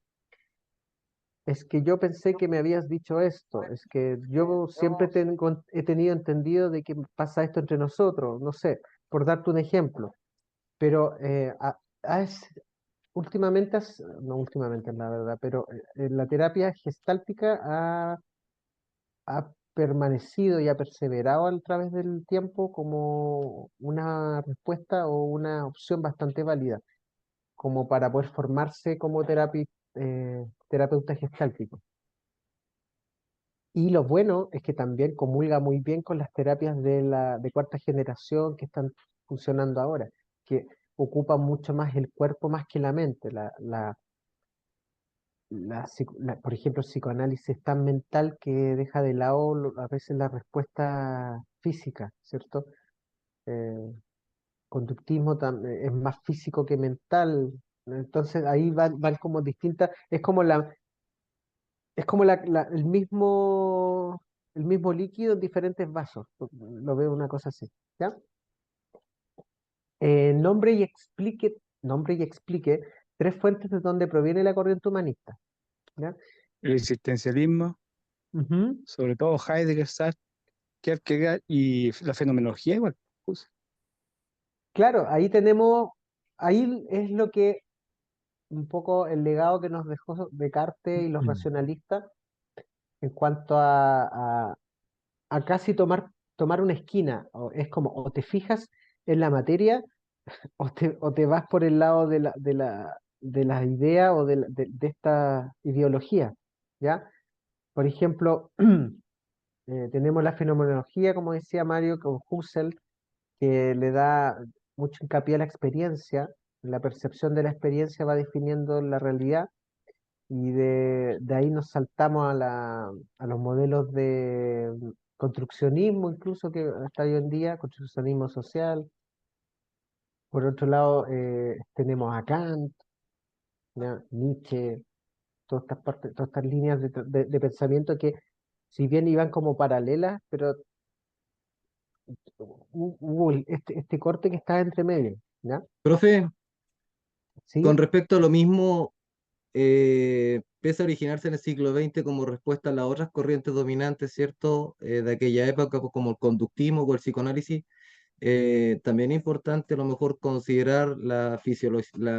Es que yo pensé que me habías dicho esto, es que yo siempre he tenido entendido de que pasa esto entre nosotros, no sé, por darte un ejemplo, pero últimamente, no últimamente la verdad, pero la terapia gestáltica ha permanecido y ha perseverado a través del tiempo como una respuesta o una opción bastante válida, como para poder formarse como terapeuta gestáltico. Y lo bueno es que también comulga muy bien con las terapias de cuarta generación que están funcionando ahora, que ocupan mucho más el cuerpo más que la mente. Por ejemplo, el psicoanálisis es tan mental que deja de lado a veces la respuesta física, ¿cierto? Eh, conductismo es más físico que mental. Entonces ahí van como distintas, es como el mismo líquido en diferentes vasos. Lo veo una cosa así, ¿ya? Nombre y explique tres fuentes de donde proviene la corriente humanista, ¿ya? El existencialismo, Ujú. sobre todo Heidegger, Sartre, Kierkegaard y la fenomenología igual. Pues. Claro, ahí es lo que un poco el legado que nos dejó Descartes y los racionalistas en cuanto a casi tomar una esquina. Es como o te fijas en la materia o te vas por el lado de la idea o de esta ideología, ¿ya? Por ejemplo, tenemos la fenomenología, como decía Mario, con Husserl, que le da mucho hincapié a la experiencia. La percepción de la experiencia va definiendo la realidad y de ahí nos saltamos a los modelos de construccionismo, incluso que hasta hoy en día, construccionismo social. Por otro lado, tenemos a Kant, ¿ya? Nietzsche, todas estas líneas de pensamiento que, si bien iban como paralelas, pero hubo este corte que está entre medio, ¿ya? Profe, con ¿Sí? respecto a lo mismo, pese a originarse en el siglo XX como respuesta a las otras corrientes dominantes, ¿cierto? De aquella época, como el conductismo o el psicoanálisis, también es importante a lo mejor considerar la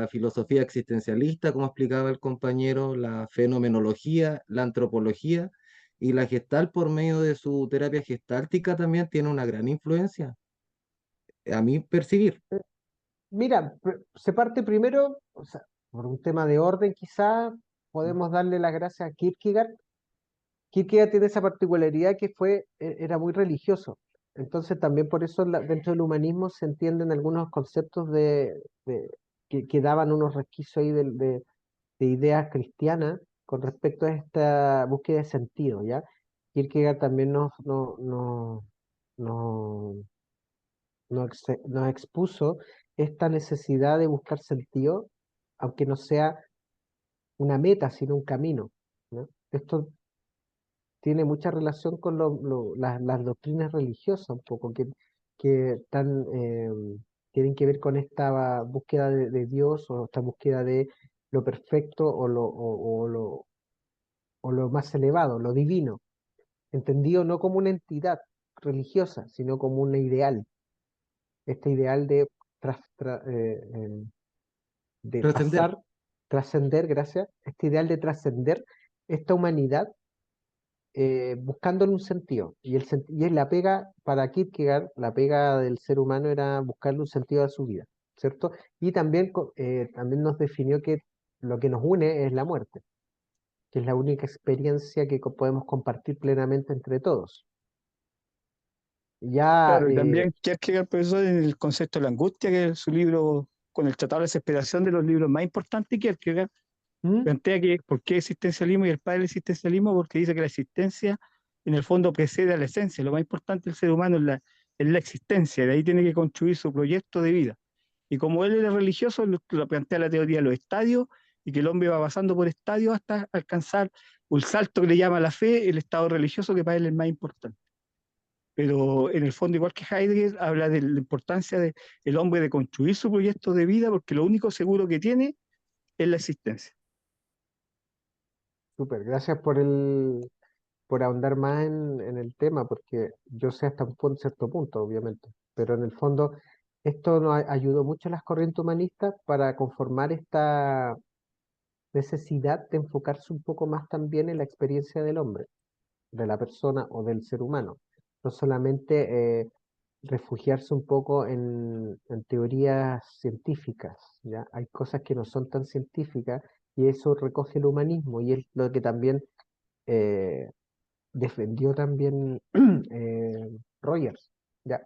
filosofía existencialista, como explicaba el compañero, la fenomenología, la antropología y la gestal por medio de su terapia gestáltica también tiene una gran influencia, a mi percibir. Mira, se parte primero, o sea, por un tema de orden quizá, podemos darle las gracias a Kierkegaard. Kierkegaard tiene esa particularidad que era muy religioso. Entonces también por eso dentro del humanismo se entienden algunos conceptos que daban unos resquicios ahí de ideas cristianas con respecto a esta búsqueda de sentido, ¿ya? Kierkegaard también nos, nos expuso esta necesidad de buscar sentido, aunque no sea una meta, sino un camino, ¿no? Esto tiene mucha relación con las doctrinas religiosas, un poco, tienen que ver con esta búsqueda de Dios o esta búsqueda de lo perfecto o lo más elevado, lo divino, entendido no como una entidad religiosa, sino como un ideal, este ideal de Trascender. pasar, trascender, gracias, este ideal de trascender esta humanidad buscándole un sentido. Y es la pega, para Kierkegaard, la pega del ser humano era buscarle un sentido a su vida, ¿cierto? Y también nos definió que lo que nos une es la muerte, que es la única experiencia que podemos compartir plenamente entre todos. Ya, Claro, y también Kierkegaard, profesor, en el concepto de la angustia, que es su libro con el Tratado de Desesperación, de los libros más importantes de Kierkegaard, ¿Mm? plantea que por qué existencialismo y el padre del existencialismo, porque dice que la existencia en el fondo precede a la esencia. Lo más importante del ser humano es la existencia, de ahí tiene que construir su proyecto de vida. Y como él era religioso, lo plantea la teoría de los estadios y que el hombre va pasando por estadios hasta alcanzar un salto que le llama la fe, el estado religioso, que para él es el más importante. Pero en el fondo, igual que Heidegger, habla de la importancia del hombre de construir su proyecto de vida, porque lo único seguro que tiene es la existencia. Súper, gracias por ahondar más en el tema, porque yo sé hasta un cierto punto, obviamente, pero en el fondo esto nos ayudó mucho a las corrientes humanistas para conformar esta necesidad de enfocarse un poco más también en la experiencia del hombre, de la persona o del ser humano. No solamente refugiarse un poco en teorías científicas, ¿ya? Hay cosas que no son tan científicas y eso recoge el humanismo y es lo que también eh, defendió también Rogers, ¿ya?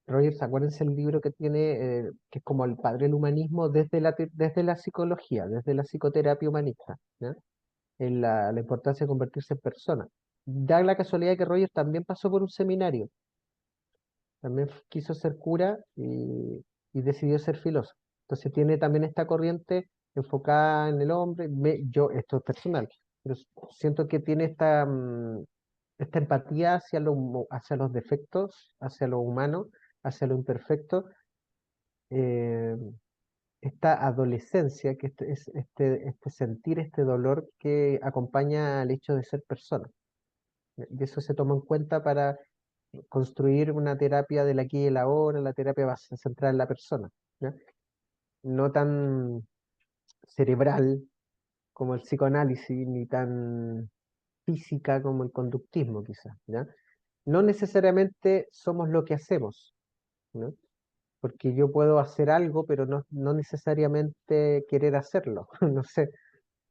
Rogers, acuérdense el libro que tiene, que es como el padre del humanismo desde la psicología, desde la psicoterapia humanista, ¿ya? En la importancia de convertirse en persona. Da la casualidad que Rogers también pasó por un seminario, también quiso ser cura y decidió ser filósofo. Entonces tiene también esta corriente enfocada en el hombre. Yo, esto es personal, pero siento que tiene esta empatía hacia los defectos, hacia lo humano, hacia lo imperfecto, eh, esta adolescencia, que es este sentir, este dolor que acompaña al hecho de ser persona. Y eso se toma en cuenta para construir una terapia del aquí y el ahora, la terapia va a ser centrada en la persona, ¿ya? No tan cerebral como el psicoanálisis, ni tan física como el conductismo, quizás, ¿ya? No necesariamente somos lo que hacemos, ¿no? Porque yo puedo hacer algo, pero no necesariamente querer hacerlo, no sé.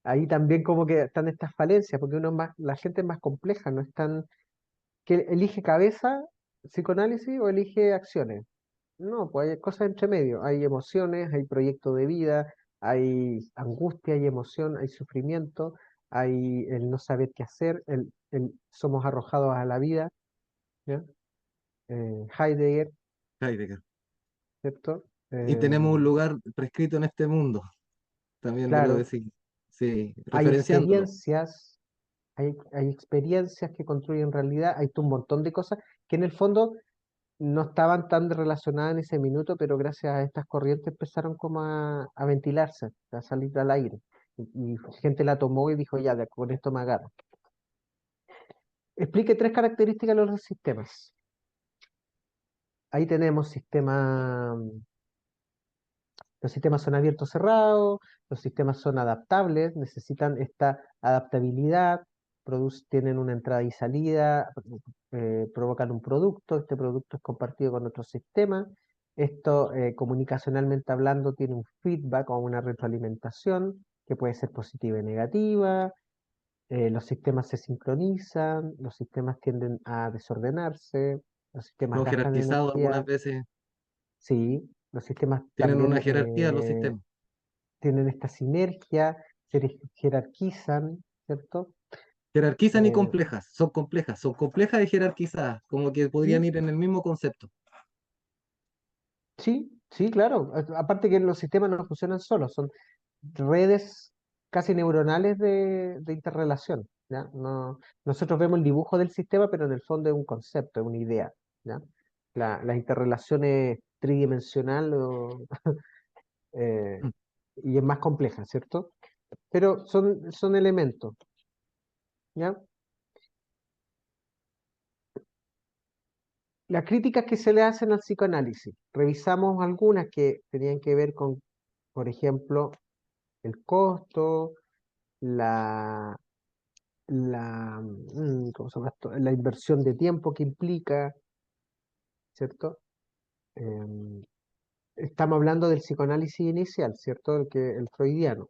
Ahí también como que están estas falencias, porque la gente es más compleja, no es tan, que elige cabeza, psicoanálisis o elige acciones. No, pues hay cosas entre medio, hay emociones, hay proyecto de vida, hay angustia, hay emoción, hay sufrimiento, hay el no saber qué hacer, somos arrojados a la vida, ¿ya? Heidegger, Heidegger. ¿cierto? Y tenemos un lugar prescrito en este mundo, también debo Claro, decir. Sí, hay referenciándolo. experiencias, hay experiencias que construyen realidad, hay un montón de cosas que en el fondo no estaban tan relacionadas en ese minuto, pero gracias a estas corrientes empezaron como a ventilarse, a salir al aire. Y gente la tomó y dijo, ya, con esto me agarro. Explique tres características de los sistemas. Ahí tenemos los sistemas son abiertos cerrados, los sistemas son adaptables, necesitan esta adaptabilidad, tienen una entrada y salida, provocan un producto, este producto es compartido con otro sistema, esto comunicacionalmente hablando tiene un feedback o una retroalimentación que puede ser positiva y negativa, los sistemas se sincronizan, los sistemas tienden a desordenarse, los sistemas Son gastan jerarquizados algunas energía, veces, sí, los sistemas tienen también una jerarquía los sistemas. tienen esta sinergia, jerarquizan, ¿cierto? Jerarquizan y Eh, son complejas y jerarquizadas, como que podrían sí, ir en el mismo concepto. sí, sí, claro. Aparte que los sistemas no funcionan solos, son redes casi neuronales de interrelación, ¿ya? Nosotros vemos el dibujo del sistema, pero en el fondo es un concepto, es una idea, ¿ya? Las interrelaciones tridimensional eh, Mm. y es más compleja, ¿cierto? Pero son elementos, ¿ya? Las críticas que se le hacen al psicoanálisis. Revisamos algunas que tenían que ver con, por ejemplo, el costo, la, ¿cómo se llama esto? La inversión de tiempo que implica, ¿cierto? Em, Estamos hablando del psicoanálisis inicial, ¿cierto? El freudiano.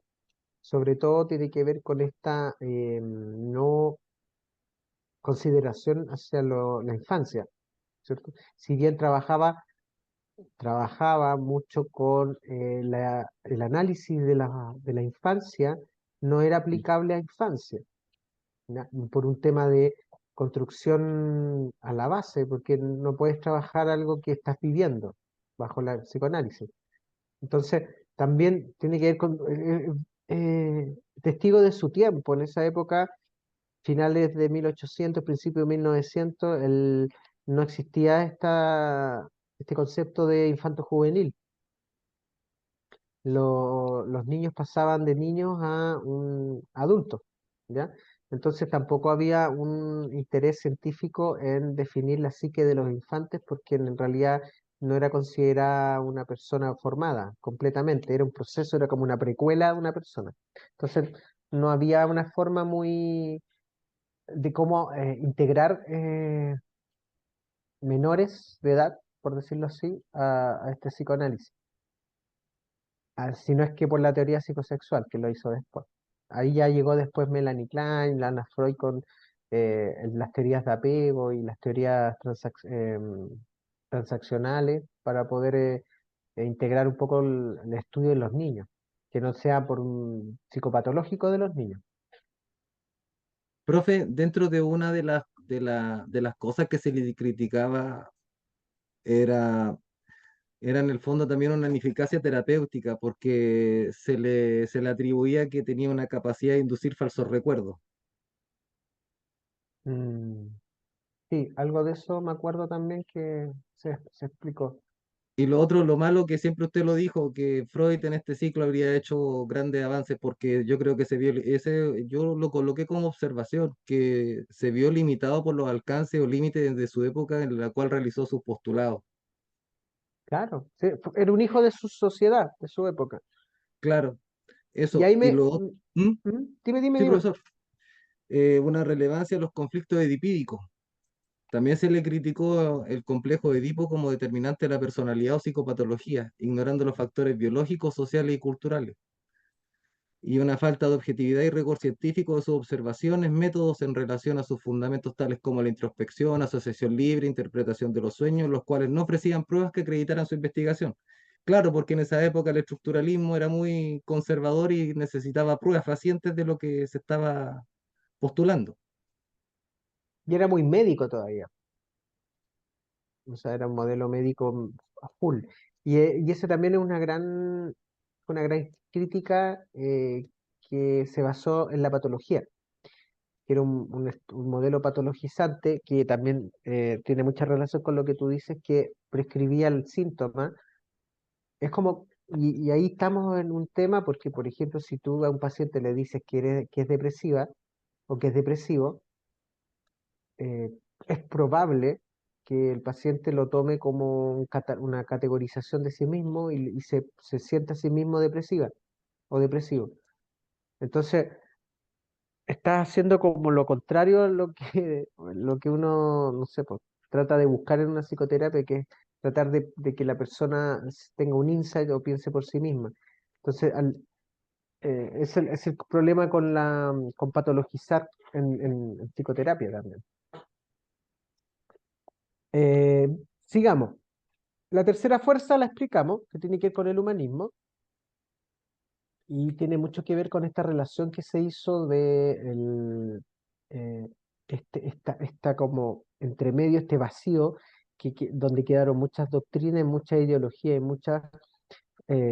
Sobre todo tiene que ver con esta no consideración hacia la infancia, ¿cierto? Si bien trabajaba mucho con el análisis de la infancia, no era aplicable a infancia, ¿ya? Por un tema de construcción a la base, porque no puedes trabajar algo que estás viviendo bajo la psicoanálisis. Entonces, también tiene que ver con, testigo de su tiempo. En esa época, finales de 1800, principios de 1900, no existía este concepto de infanto juvenil. Los niños pasaban de niños a un adulto, ¿ya? Entonces tampoco había un interés científico en definir la psique de los infantes porque en realidad no era considerada una persona formada completamente, era un proceso, era como una precuela de una persona. Entonces no había una forma muy de cómo integrar menores de edad, por decirlo así, a este psicoanálisis. Si no es que por la teoría psicosexual, que lo hizo después. Ahí ya llegó después Melanie Klein, Lana Freud con las teorías de apego y las teorías transaccionales para poder integrar un poco el estudio de los niños, que no sea por un psicopatológico de los niños. Profe, dentro de una de las cosas que se le criticaba era, era en el fondo también una ineficacia terapéutica, porque se le atribuía que tenía una capacidad de inducir falsos recuerdos. Mm, sí, algo de eso me acuerdo también que se explicó. Y lo otro, lo malo que siempre usted lo dijo, que Freud en este ciclo habría hecho grandes avances, porque yo creo que yo lo coloqué como observación, que se vio limitado por los alcances o límites de su época en la cual realizó sus postulados. Claro, sí, era un hijo de su sociedad, de su época. Claro, Y eso. ahí Y lo otro, ¿Mm? dime, dime, Sí, dime. profesor. Una relevancia a los conflictos edipídicos. También se le criticó el complejo de Edipo como determinante de la personalidad o psicopatología, ignorando los factores biológicos, sociales y culturales, y una falta de objetividad y rigor científico de sus observaciones, métodos en relación a sus fundamentos tales como la introspección, asociación libre, interpretación de los sueños, los cuales no ofrecían pruebas que acreditaran su investigación. Claro, porque en esa época el estructuralismo era muy conservador y necesitaba pruebas fehacientes de lo que se estaba postulando. Y era muy médico todavía. O sea, era un modelo médico a full. Y ese también es una gran crítica que se basó en la patología, que era un modelo patologizante que también tiene mucha relación con lo que tú dices, que prescribía el síntoma. Es como, y ahí estamos en un tema porque, por ejemplo, si tú a un paciente le dices que es depresiva o que es depresivo, eh, es probable que el paciente lo tome como una categorización de sí mismo y se sienta a sí mismo depresiva o depresivo. Entonces, está haciendo como lo contrario a lo que uno, no sé, pues, trata de buscar en una psicoterapia, que es tratar de que la persona tenga un insight o piense por sí misma. Entonces, es el problema con patologizar en psicoterapia también. Eh, sigamos. La tercera fuerza la explicamos, que tiene que ver con el humanismo, y tiene mucho que ver con esta relación que se hizo eh, esta como entre medio, este vacío, donde quedaron muchas doctrinas, muchas ideologías y muchos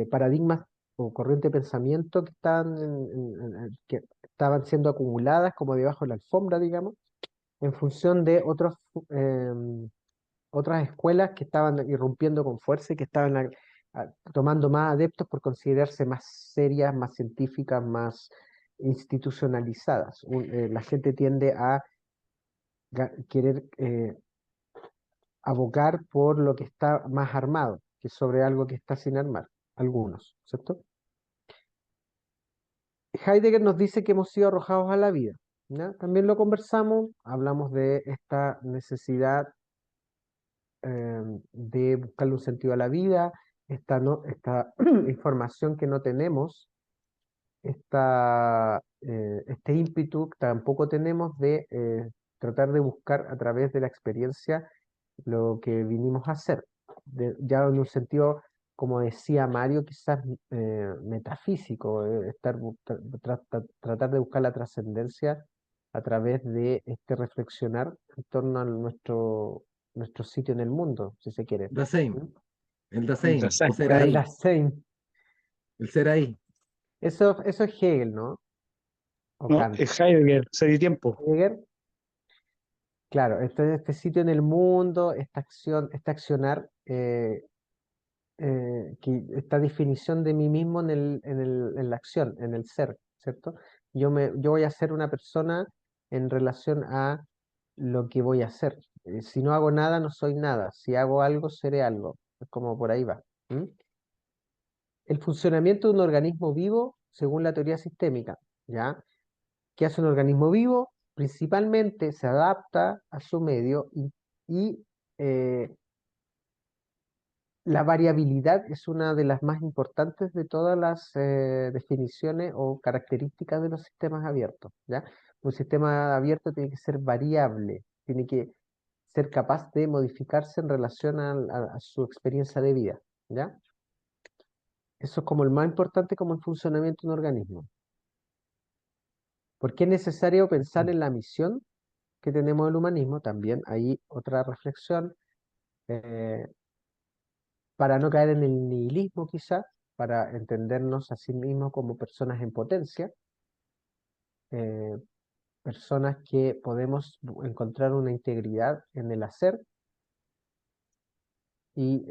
paradigmas o corriente de pensamiento que estaban siendo acumuladas como debajo de la alfombra, digamos, en función de otras escuelas que estaban irrumpiendo con fuerza y que estaban tomando más adeptos por considerarse más serias, más científicas, más institucionalizadas. La gente tiende a querer abogar por lo que está más armado que sobre algo que está sin armar, algunos, ¿cierto? Heidegger nos dice que hemos sido arrojados a la vida, ¿ya? También lo conversamos, hablamos de esta necesidad de buscarle un sentido a la vida, esta información que no tenemos, este ímpetu que tampoco tenemos de tratar de buscar a través de la experiencia lo que vinimos a hacer. Ya en un sentido, como decía Mario, quizás metafísico, tratar de buscar la trascendencia a través de este reflexionar en torno a nuestro sitio en el mundo, si se quiere. Dasein, ¿Mm? el Dasein, o ser El ahí, Dasein. el ser ahí. Eso es Hegel, ¿no? O ¿no? Kant. Es Heidegger, serie tiempo. Heidegger, claro, este sitio en el mundo, este accionar, esta definición de mí mismo en la acción, en el ser, ¿cierto? Yo voy a ser una persona en relación a lo que voy a hacer. Si no hago nada, no soy nada. Si hago algo, seré algo. Es como por ahí va. ¿M? El funcionamiento de un organismo vivo según la teoría sistémica, ¿ya? ¿Qué hace un organismo vivo? Principalmente se adapta a su medio y, eh, la variabilidad es una de las más importantes de todas las definiciones o características de los sistemas abiertos, ¿ya? Un sistema abierto tiene que ser variable, tiene que ser capaz de modificarse en relación a su experiencia de vida, ¿ya? Eso es como el más importante como el funcionamiento de un organismo. ¿Por qué es necesario pensar en la misión que tenemos el humanismo? También hay otra reflexión. eh, para no caer en el nihilismo quizá, para entendernos a sí mismos como personas en potencia, eh, personas que podemos encontrar una integridad en el hacer y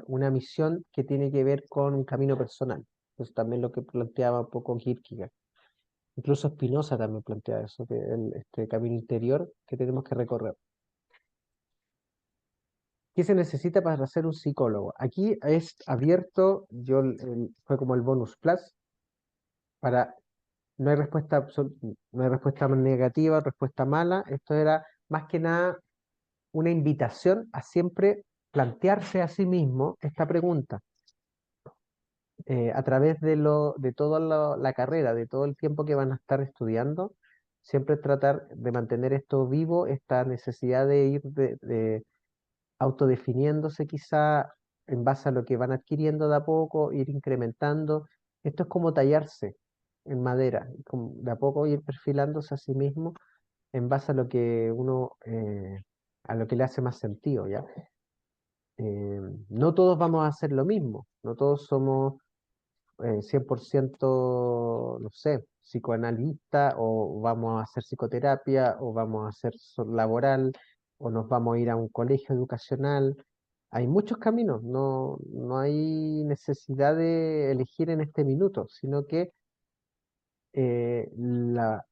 una misión que tiene que ver con un camino personal. Eso también lo que planteaba un poco Kierkegaard. Incluso Spinoza también plantea eso, que este camino interior que tenemos que recorrer. ¿Qué se necesita para ser un psicólogo? Aquí es abierto, fue como el bonus plus, para no hay respuesta no hay respuesta negativa, respuesta mala. Esto era más que nada una invitación a siempre plantearse a sí mismo esta pregunta a través de toda la carrera, de todo el tiempo que van a estar estudiando, siempre tratar de mantener esto vivo, esta necesidad de ir de autodefiniéndose quizá en base a lo que van adquiriendo de a poco, ir incrementando. Esto es como tallarse en madera, como de a poco ir perfilándose a sí mismo en base a lo que a lo que le hace más sentido, ¿ya? No todos vamos a hacer lo mismo, no todos somos 100%, no sé, psicoanalista, o vamos a hacer psicoterapia, o vamos a hacer laboral, o nos vamos a ir a un colegio educacional. Hay muchos caminos, no hay necesidad de elegir en este minuto, sino que una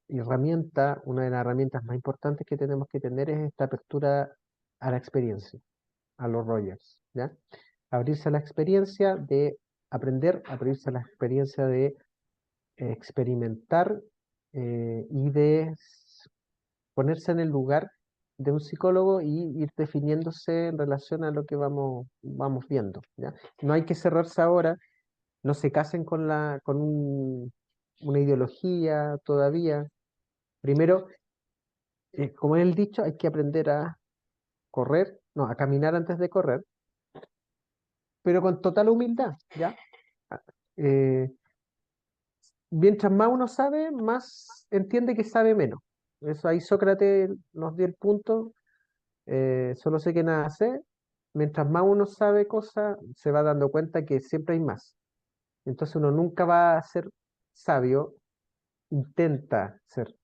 de las herramientas más importantes que tenemos que tener es esta apertura a la experiencia, a los Rogers, ¿ya? Abrirse a la experiencia de aprender, abrirse a la experiencia de experimentar y de ponerse en el lugar de un psicólogo y ir definiéndose en relación a lo que vamos viendo, ¿ya? No hay que cerrarse ahora, no se casen con una ideología todavía. Primero, como es el dicho, hay que aprender a correr, no, a caminar antes de correr, pero con total humildad, ¿ya? Ah, eh, Mientras más uno sabe, más entiende que sabe menos. Eso ahí Sócrates nos dio el punto, solo sé que nada sé. Mientras más uno sabe cosas, se va dando cuenta que siempre hay más. Entonces uno nunca va a ser sabio, intenta ser.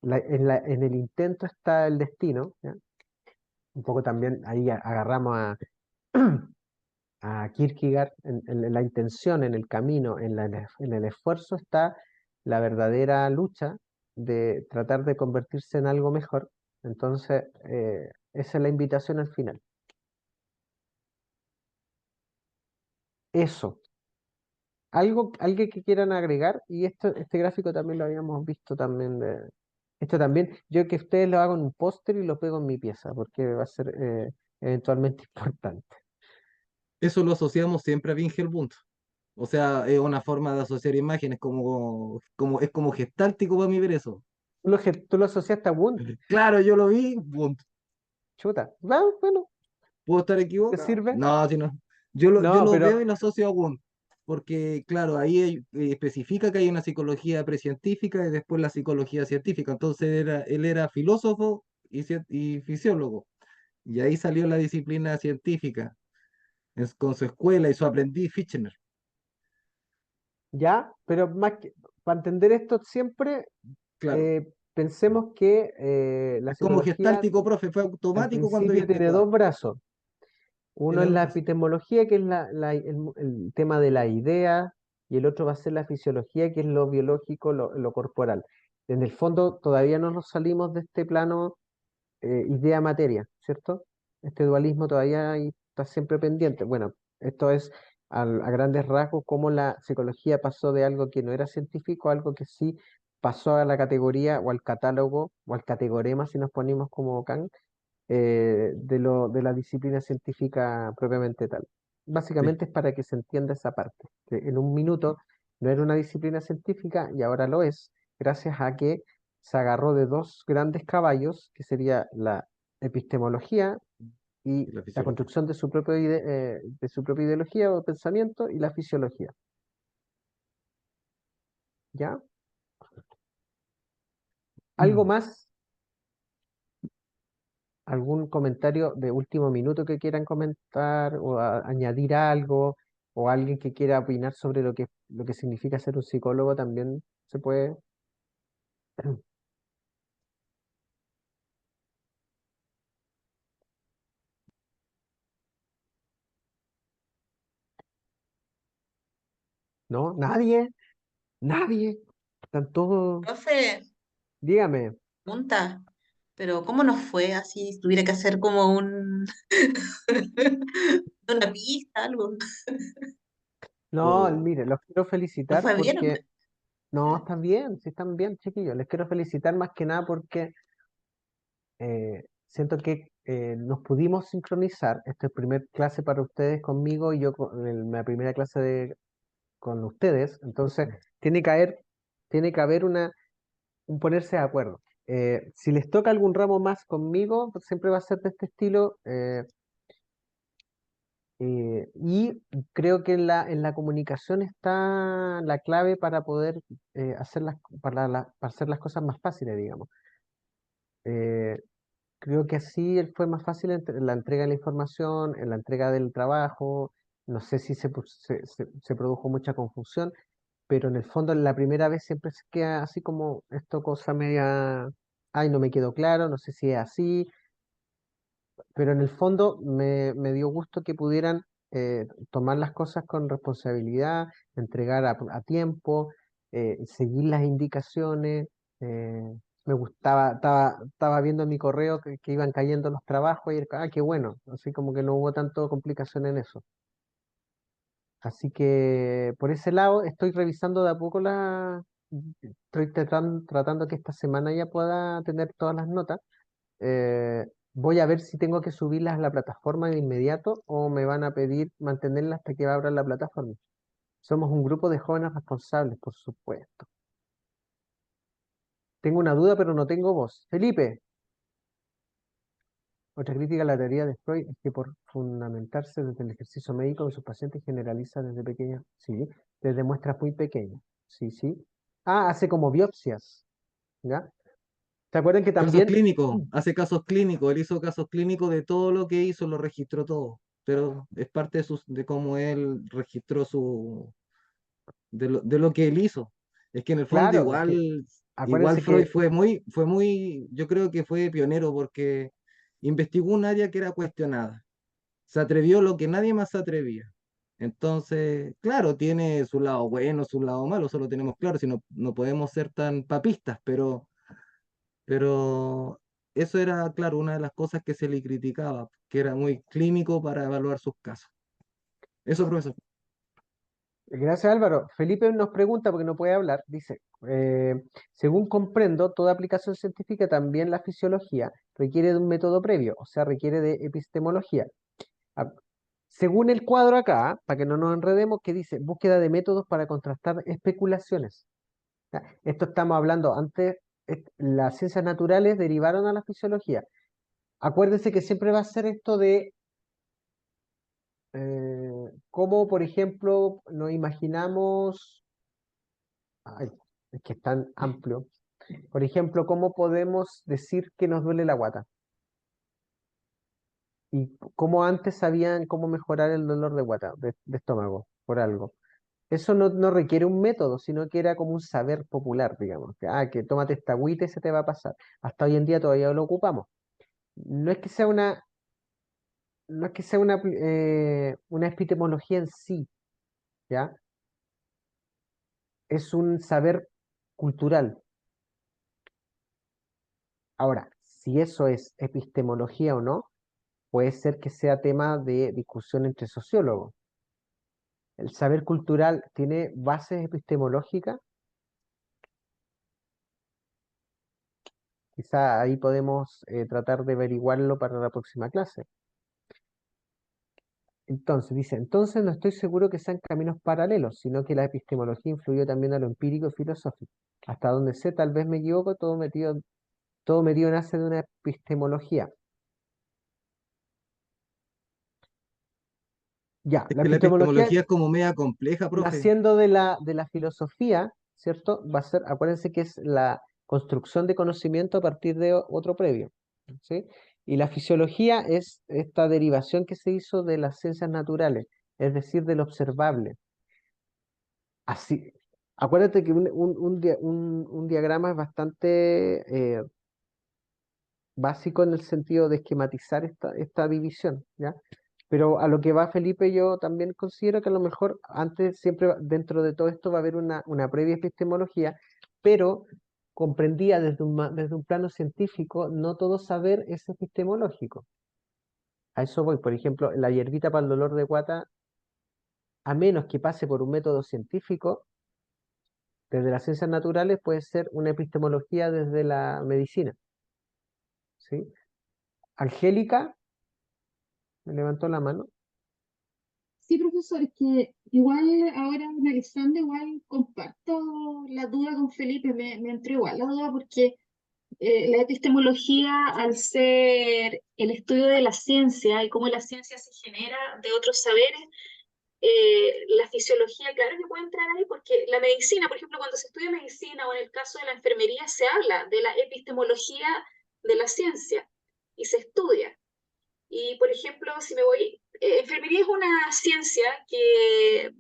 En el intento está el destino, ¿ya? Un poco también ahí agarramos a Kierkegaard en la intención, en el camino, en el esfuerzo está la verdadera lucha de tratar de convertirse en algo mejor. Entonces, esa es la invitación al final. Eso. Algo que quieran agregar, y este gráfico también lo habíamos visto también esto también, yo que ustedes lo hago en un póster y lo pego en mi pieza, porque va a ser eventualmente importante. Eso lo asociamos siempre a Winkelbund. O sea, es una forma de asociar imágenes, es como gestáltico para mí ver eso. Tú lo asociaste a Wundt, Claro, yo lo vi, Wundt. chuta. Ah, bueno, ¿Puedo estar ¿te equivocado? sirve? No, si no. Yo No, lo pero veo y lo asocio a Wundt, porque claro, ahí especifica que hay una psicología precientífica y después la psicología científica. Entonces él era filósofo y fisiólogo. Y ahí salió la disciplina científica, con su escuela y su aprendiz Fichtner. ¿ya? Pero más que, para entender esto siempre, Claro. pensemos que la Es como psicología gestáltico, profe, fue al automático cuando principio viste tiene toda. dos brazos. Uno Tiene es dos la brazos. epistemología, que es el tema de la idea, y el otro va a ser la fisiología, que es lo biológico, lo corporal. En el fondo, todavía no nos salimos de este plano idea-materia, ¿cierto? Este dualismo todavía ahí está siempre pendiente. Bueno, esto es a grandes rasgos cómo la psicología pasó de algo que no era científico a algo que sí pasó a la categoría o al catálogo o al categorema, si nos ponemos como Kant, de la disciplina científica propiamente tal. Sí. Básicamente es para que se entienda esa parte, que en un minuto no era una disciplina científica y ahora lo es, gracias a que se agarró de dos grandes caballos, que sería la epistemología y Y la la fisiología. construcción de su propia ideología o pensamiento, y la fisiología. ¿Ya? ¿Algo más? ¿Algún comentario de último minuto que quieran comentar o añadir algo? ¿O alguien que quiera opinar sobre lo que significa ser un psicólogo también se puede? ¿No? ¿Nadie? ¿Nadie? Están todos... Profe, Dígame. pregunta, pero ¿cómo nos fue así? Si tuviera que hacer como una pista, algo. No, O mire, los quiero ¿Nos felicitar fue bien o no? porque... No, están bien, sí están bien, chiquillos. Les quiero felicitar más que nada porque siento que nos pudimos sincronizar. Esta es primer clase para ustedes conmigo y yo la primera clase con ustedes. Entonces, tiene que haber un ponerse de acuerdo. Si les toca algún ramo más conmigo, pues siempre va a ser de este estilo. Y creo que en la comunicación está la clave para poder para hacer las cosas más fáciles, digamos. Eh, Creo que así fue más fácil la entrega de la información, en la entrega del trabajo. No sé si se produjo mucha confusión, pero en el fondo la primera vez siempre se queda así como esto cosa media, ay, no me quedó claro, no sé si es así, pero en el fondo me dio gusto que pudieran tomar las cosas con responsabilidad, entregar a tiempo, seguir las indicaciones. Me gustaba, estaba viendo en mi correo que iban cayendo los trabajos y qué bueno, así como que no hubo tanto complicación en eso. Así que por ese lado estoy revisando de a poco estoy tratando que esta semana ya pueda tener todas las notas. Voy a ver si tengo que subirlas a la plataforma de inmediato o me van a pedir mantenerlas hasta que abra la plataforma. Somos un grupo de jóvenes responsables, por supuesto. Tengo una duda, pero no tengo voz. Felipe, otra crítica a la teoría de Freud es que por fundamentarse desde el ejercicio médico de sus pacientes generaliza desde pequeños, sí, desde muestras muy pequeñas. Sí, sí. Ah, hace como biopsias, ¿ya? ¿Se acuerdan que casos también... clínicos, hace casos clínicos, él hizo casos clínicos de todo lo que hizo, lo registró todo, pero es parte de cómo él registró de lo que él hizo. Es que en el fondo Claro, es que igual acuérdense Freud que, yo creo que fue pionero porque investigó un área que era cuestionada. Se atrevió lo que nadie más se atrevía. Entonces, claro, tiene su lado bueno, su lado malo, eso lo tenemos claro, si no, no podemos ser tan papistas, pero eso era, claro, una de las cosas que se le criticaba, que era muy clínico para evaluar sus casos. Eso, profesor. gracias Álvaro, Felipe nos pregunta, porque no puede hablar, dice, según comprendo, toda aplicación científica, también la fisiología, requiere de un método previo, o sea, requiere de epistemología. Ah, Según el cuadro acá, para que no nos enredemos, que dice búsqueda de métodos para contrastar especulaciones. Ya, esto estamos hablando antes, las ciencias naturales derivaron a la fisiología. Acuérdense que siempre va a ser esto de cómo, por ejemplo, nos imaginamos, ay, es que es tan amplio. Por ejemplo, cómo podemos decir que nos duele la guata y cómo antes sabían cómo mejorar el dolor de guata, de estómago, por algo. eso no requiere un método, sino que era como un saber popular, digamos. Que tómate esta agüita y se te va a pasar. Hasta hoy en día todavía lo ocupamos. No es que sea no es que sea una epistemología en sí, ¿ya? Es un saber cultural. Ahora, si eso es epistemología o no, puede ser que sea tema de discusión entre sociólogos. ¿El saber cultural tiene bases epistemológicas? Quizá ahí podemos tratar de averiguarlo para la próxima clase. Entonces, dice, entonces no estoy seguro que sean caminos paralelos, sino que la epistemología influyó también a lo empírico y filosófico. Hasta donde sé, tal vez me equivoco, todo metido nace de una epistemología. Ya, Es la que la epistemología epistemología es como media compleja, profe. naciendo de la filosofía, ¿cierto? Va a ser, acuérdense que es la construcción de conocimiento a partir de otro previo, ¿sí? Y la fisiología es esta derivación que se hizo de las ciencias naturales, es decir, del observable. Así, acuérdate que un diagrama es bastante básico en el sentido de esquematizar esta división, ¿ya? Pero a lo que va Felipe, yo también considero que a lo mejor antes, siempre dentro de todo esto va a haber una previa epistemología, pero comprendía desde un plano científico, no todo saber es epistemológico. A eso voy. Por ejemplo, la hierbita para el dolor de guata, a menos que pase por un método científico, desde las ciencias naturales puede ser una epistemología desde la medicina, ¿sí? Angélica, me levantó la mano. Sí, profesor, es que igual ahora analizando, igual comparto la duda con Felipe, me entró igual la duda porque la epistemología, al ser el estudio de la ciencia y cómo la ciencia se genera de otros saberes, la fisiología, claro que puede entrar ahí porque la medicina, por ejemplo, cuando se estudia medicina o en el caso de la enfermería, se habla de la epistemología de la ciencia y se estudia. Y, por ejemplo, si me voy, enfermería es una ciencia que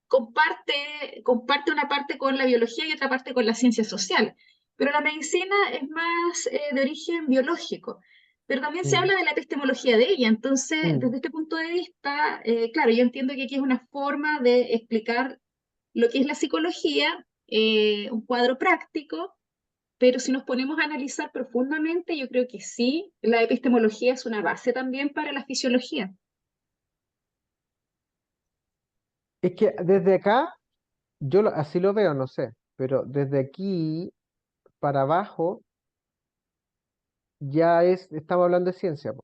comparte una parte con la biología y otra parte con la ciencia social, pero la medicina es más de origen biológico, pero también se Mm, habla de la epistemología de ella, entonces, mm. desde este punto de vista, claro, yo entiendo que aquí es una forma de explicar lo que es la psicología, un cuadro práctico, pero si nos ponemos a analizar profundamente, yo creo que sí, la epistemología es una base también para la fisiología. Es que desde acá, así lo veo, no sé, pero desde aquí para abajo estamos hablando de ciencia,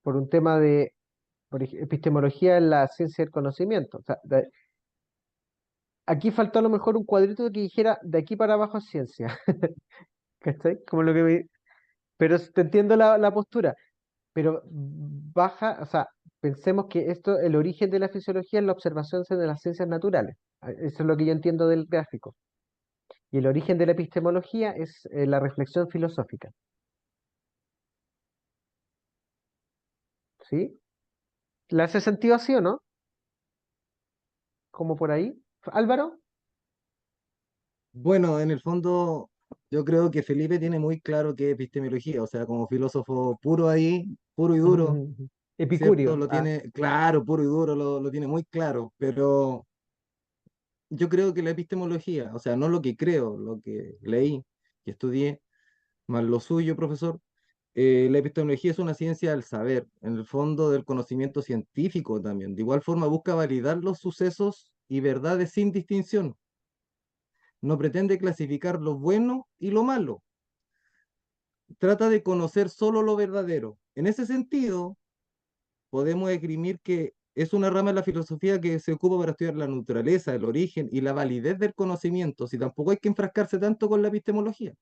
por un tema de epistemología en la ciencia del conocimiento. O sea, aquí faltó a lo mejor un cuadrito que dijera de aquí para abajo es ciencia. ¿Cachai? Como lo que pero te entiendo la postura, pero baja, o sea, pensemos que el origen de la fisiología es la observación de las ciencias naturales. Eso es lo que yo entiendo del gráfico. Y el origen de la epistemología es la reflexión filosófica. ¿Sí? ¿Le hace sentido así o no? Como por ahí. Álvaro. Bueno, en el fondo, yo creo que Felipe tiene muy claro qué es epistemología, o sea, como filósofo puro ahí, puro y duro, ¿cierto? Epicurio. Lo tiene claro, puro y duro, lo tiene muy claro, pero yo creo que la epistemología, o sea, no lo que creo, lo que leí, que estudié, más lo suyo, profesor, la epistemología es una ciencia del saber, en el fondo del conocimiento científico también. De igual forma busca validar los sucesos y verdades sin distinción. No pretende clasificar lo bueno y lo malo. Trata de conocer solo lo verdadero. En ese sentido, podemos esgrimir que es una rama de la filosofía que se ocupa para estudiar la naturaleza, el origen y la validez del conocimiento, si tampoco hay que enfrascarse tanto con la epistemología.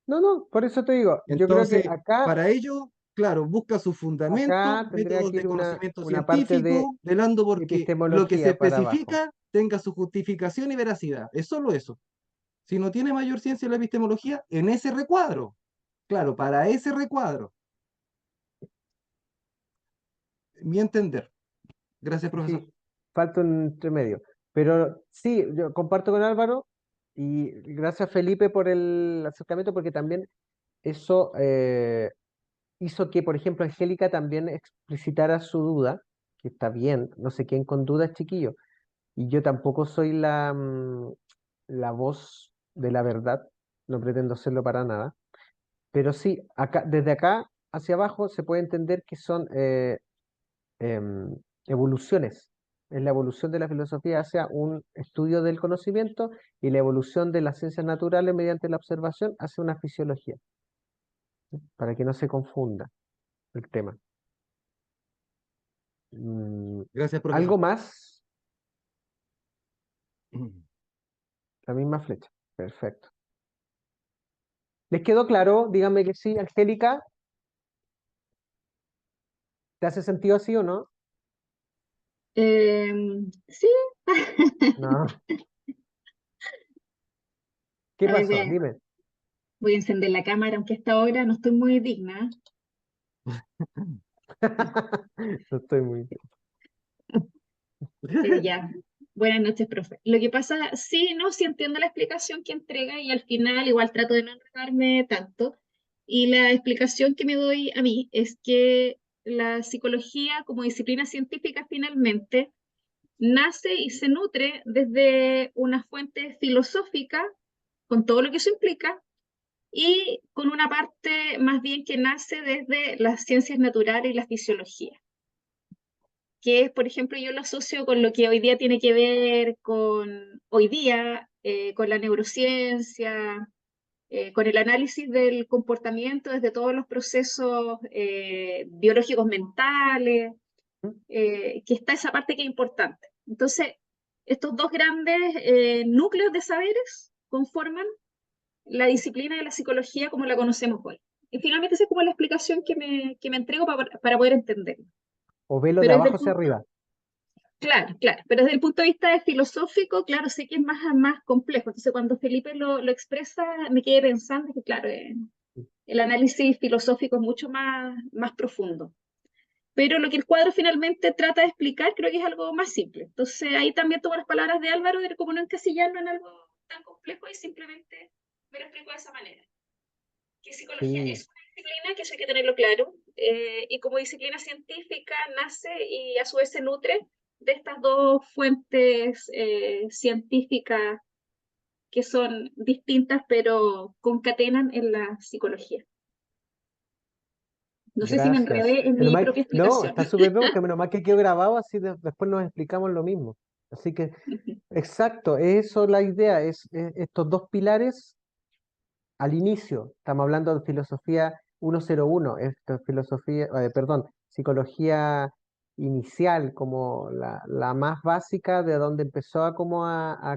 No, no, por eso te digo, yo creo que Entonces, acá, para ello, claro, busca su fundamento, acá tendría métodos que de ir conocimiento una parte de científico, velando porque lo que se epistemología para abajo. especifica tenga su justificación y veracidad. Es solo eso. Si no tiene mayor ciencia la epistemología, en ese recuadro. Claro, para ese recuadro. Mi entender. Gracias, profesor. Sí, falta un entremedio. Pero sí, yo comparto con Álvaro y gracias Felipe por el acercamiento, porque también eso hizo que, por ejemplo, Angélica también explicitara su duda, que está bien, no se queden con dudas, chiquillos. Y yo tampoco soy la voz de la verdad, no pretendo serlo para nada. Pero sí, acá, desde acá hacia abajo se puede entender que son em, evoluciones. Es la evolución de la filosofía hacia un estudio del conocimiento y la evolución de las ciencias naturales mediante la observación hacia una fisiología, para que no se confunda el tema. Gracias, ¿Algo profesor. más? La misma flecha. Perfecto. ¿Les quedó claro? Díganme que sí, Angélica. ¿Te hace sentido así o no? Sí. No. ¿Qué A ver, pasó? Dime. voy a encender la cámara, aunque a esta hora no estoy muy digna. No estoy muy... Ya. Buenas noches, profe. Lo que pasa, sí, no, sí entiendo la explicación que entrega y al final igual trato de no enredarme tanto. Y la explicación que me doy a mí es que la psicología como disciplina científica finalmente nace y se nutre desde una fuente filosófica, con todo lo que eso implica, y con una parte más bien que nace desde las ciencias naturales y la fisiología, que es, por ejemplo, yo lo asocio con lo que hoy día tiene que ver con hoy día, con la neurociencia, con el análisis del comportamiento desde todos los procesos biológicos mentales, que está esa parte que es importante. Entonces, estos dos grandes núcleos de saberes conforman la disciplina de la psicología como la conocemos hoy. Y finalmente esa es como la explicación que me entrego para poder entenderlo. O velo de Pero desde abajo el hacia punto, arriba. claro, claro, pero desde el punto de vista de filosófico, claro, sé que es más complejo. Entonces, cuando Felipe lo expresa, me quedé pensando que, claro, el análisis filosófico es mucho más profundo. Pero lo que el cuadro finalmente trata de explicar creo que es algo más simple. Entonces, ahí también tomo las palabras de Álvaro de como no encasillarlo en algo tan complejo y simplemente me lo explico de esa manera. Que psicología Sí, es una disciplina, que eso hay que tenerlo claro, y como disciplina científica nace y a su vez se nutre de estas dos fuentes científicas que son distintas pero concatenan en la psicología. No sé si me gracias. enredé en Menos mi mal, propia no, explicación. está súper bien, porque menos mal que quedó grabado, así después nos explicamos lo mismo. Así que, exacto, eso es la idea, estos dos pilares al inicio. Estamos hablando de filosofía 101, esto es filosofía, perdón, psicología inicial, como la más básica, de donde empezó a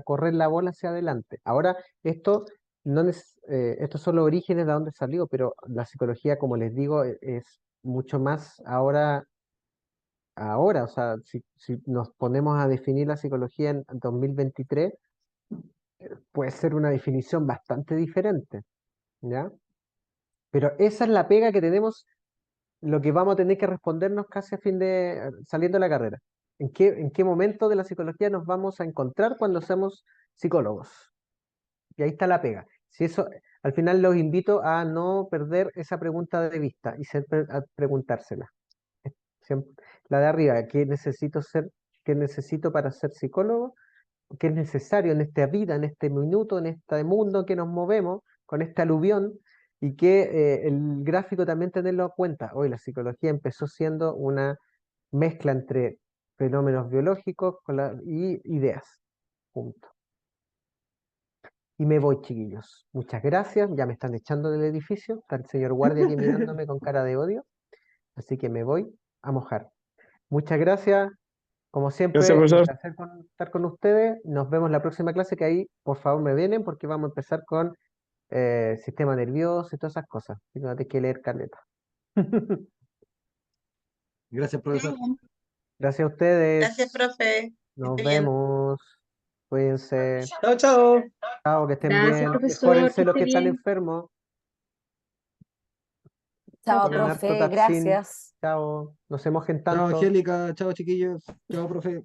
correr la bola hacia adelante. Ahora, esto no estos son los orígenes de donde salió, pero la psicología, como les digo, es mucho más ahora, o sea, si nos ponemos a definir la psicología en 2023, puede ser una definición bastante diferente, ¿ya? Pero esa es la pega que tenemos, lo que vamos a tener que respondernos casi a fin de, saliendo de la carrera. ¿En qué momento de la psicología nos vamos a encontrar cuando seamos psicólogos? Y ahí está la pega. Si eso, al final los invito a no perder esa pregunta de vista y siempre a preguntársela. Siempre, la de arriba, ¿qué necesito para ser psicólogo? ¿Qué es necesario en esta vida, en este minuto, en este mundo que nos movemos, con este aluvión? Y que el gráfico también tenerlo en cuenta. Hoy la psicología empezó siendo una mezcla entre fenómenos biológicos y ideas. Punto. Y me voy, chiquillos. Muchas gracias. Ya me están echando del edificio. Está el señor guardia aquí mirándome con cara de odio. Así que me voy a mojar. Muchas gracias. Como Gracias, siempre, un profesor. placer estar con ustedes. Nos vemos la próxima clase, que ahí, por favor, me vienen porque vamos a empezar con sistema nervioso y todas esas cosas. Y no hay que leer caleta. Gracias, profesor. Gracias a Gracias, ustedes. profe. Que Nos esté bien. vemos. Cuídense. Chao, chao. Chao, que estén Gracias, bien. profesor, Mejórense que los esté que están bien. enfermos. Chao, Con harto profe, tapsin. gracias. Chao, nos vemos en Chao, tanto. Angélica, chao, chiquillos, chao, profe.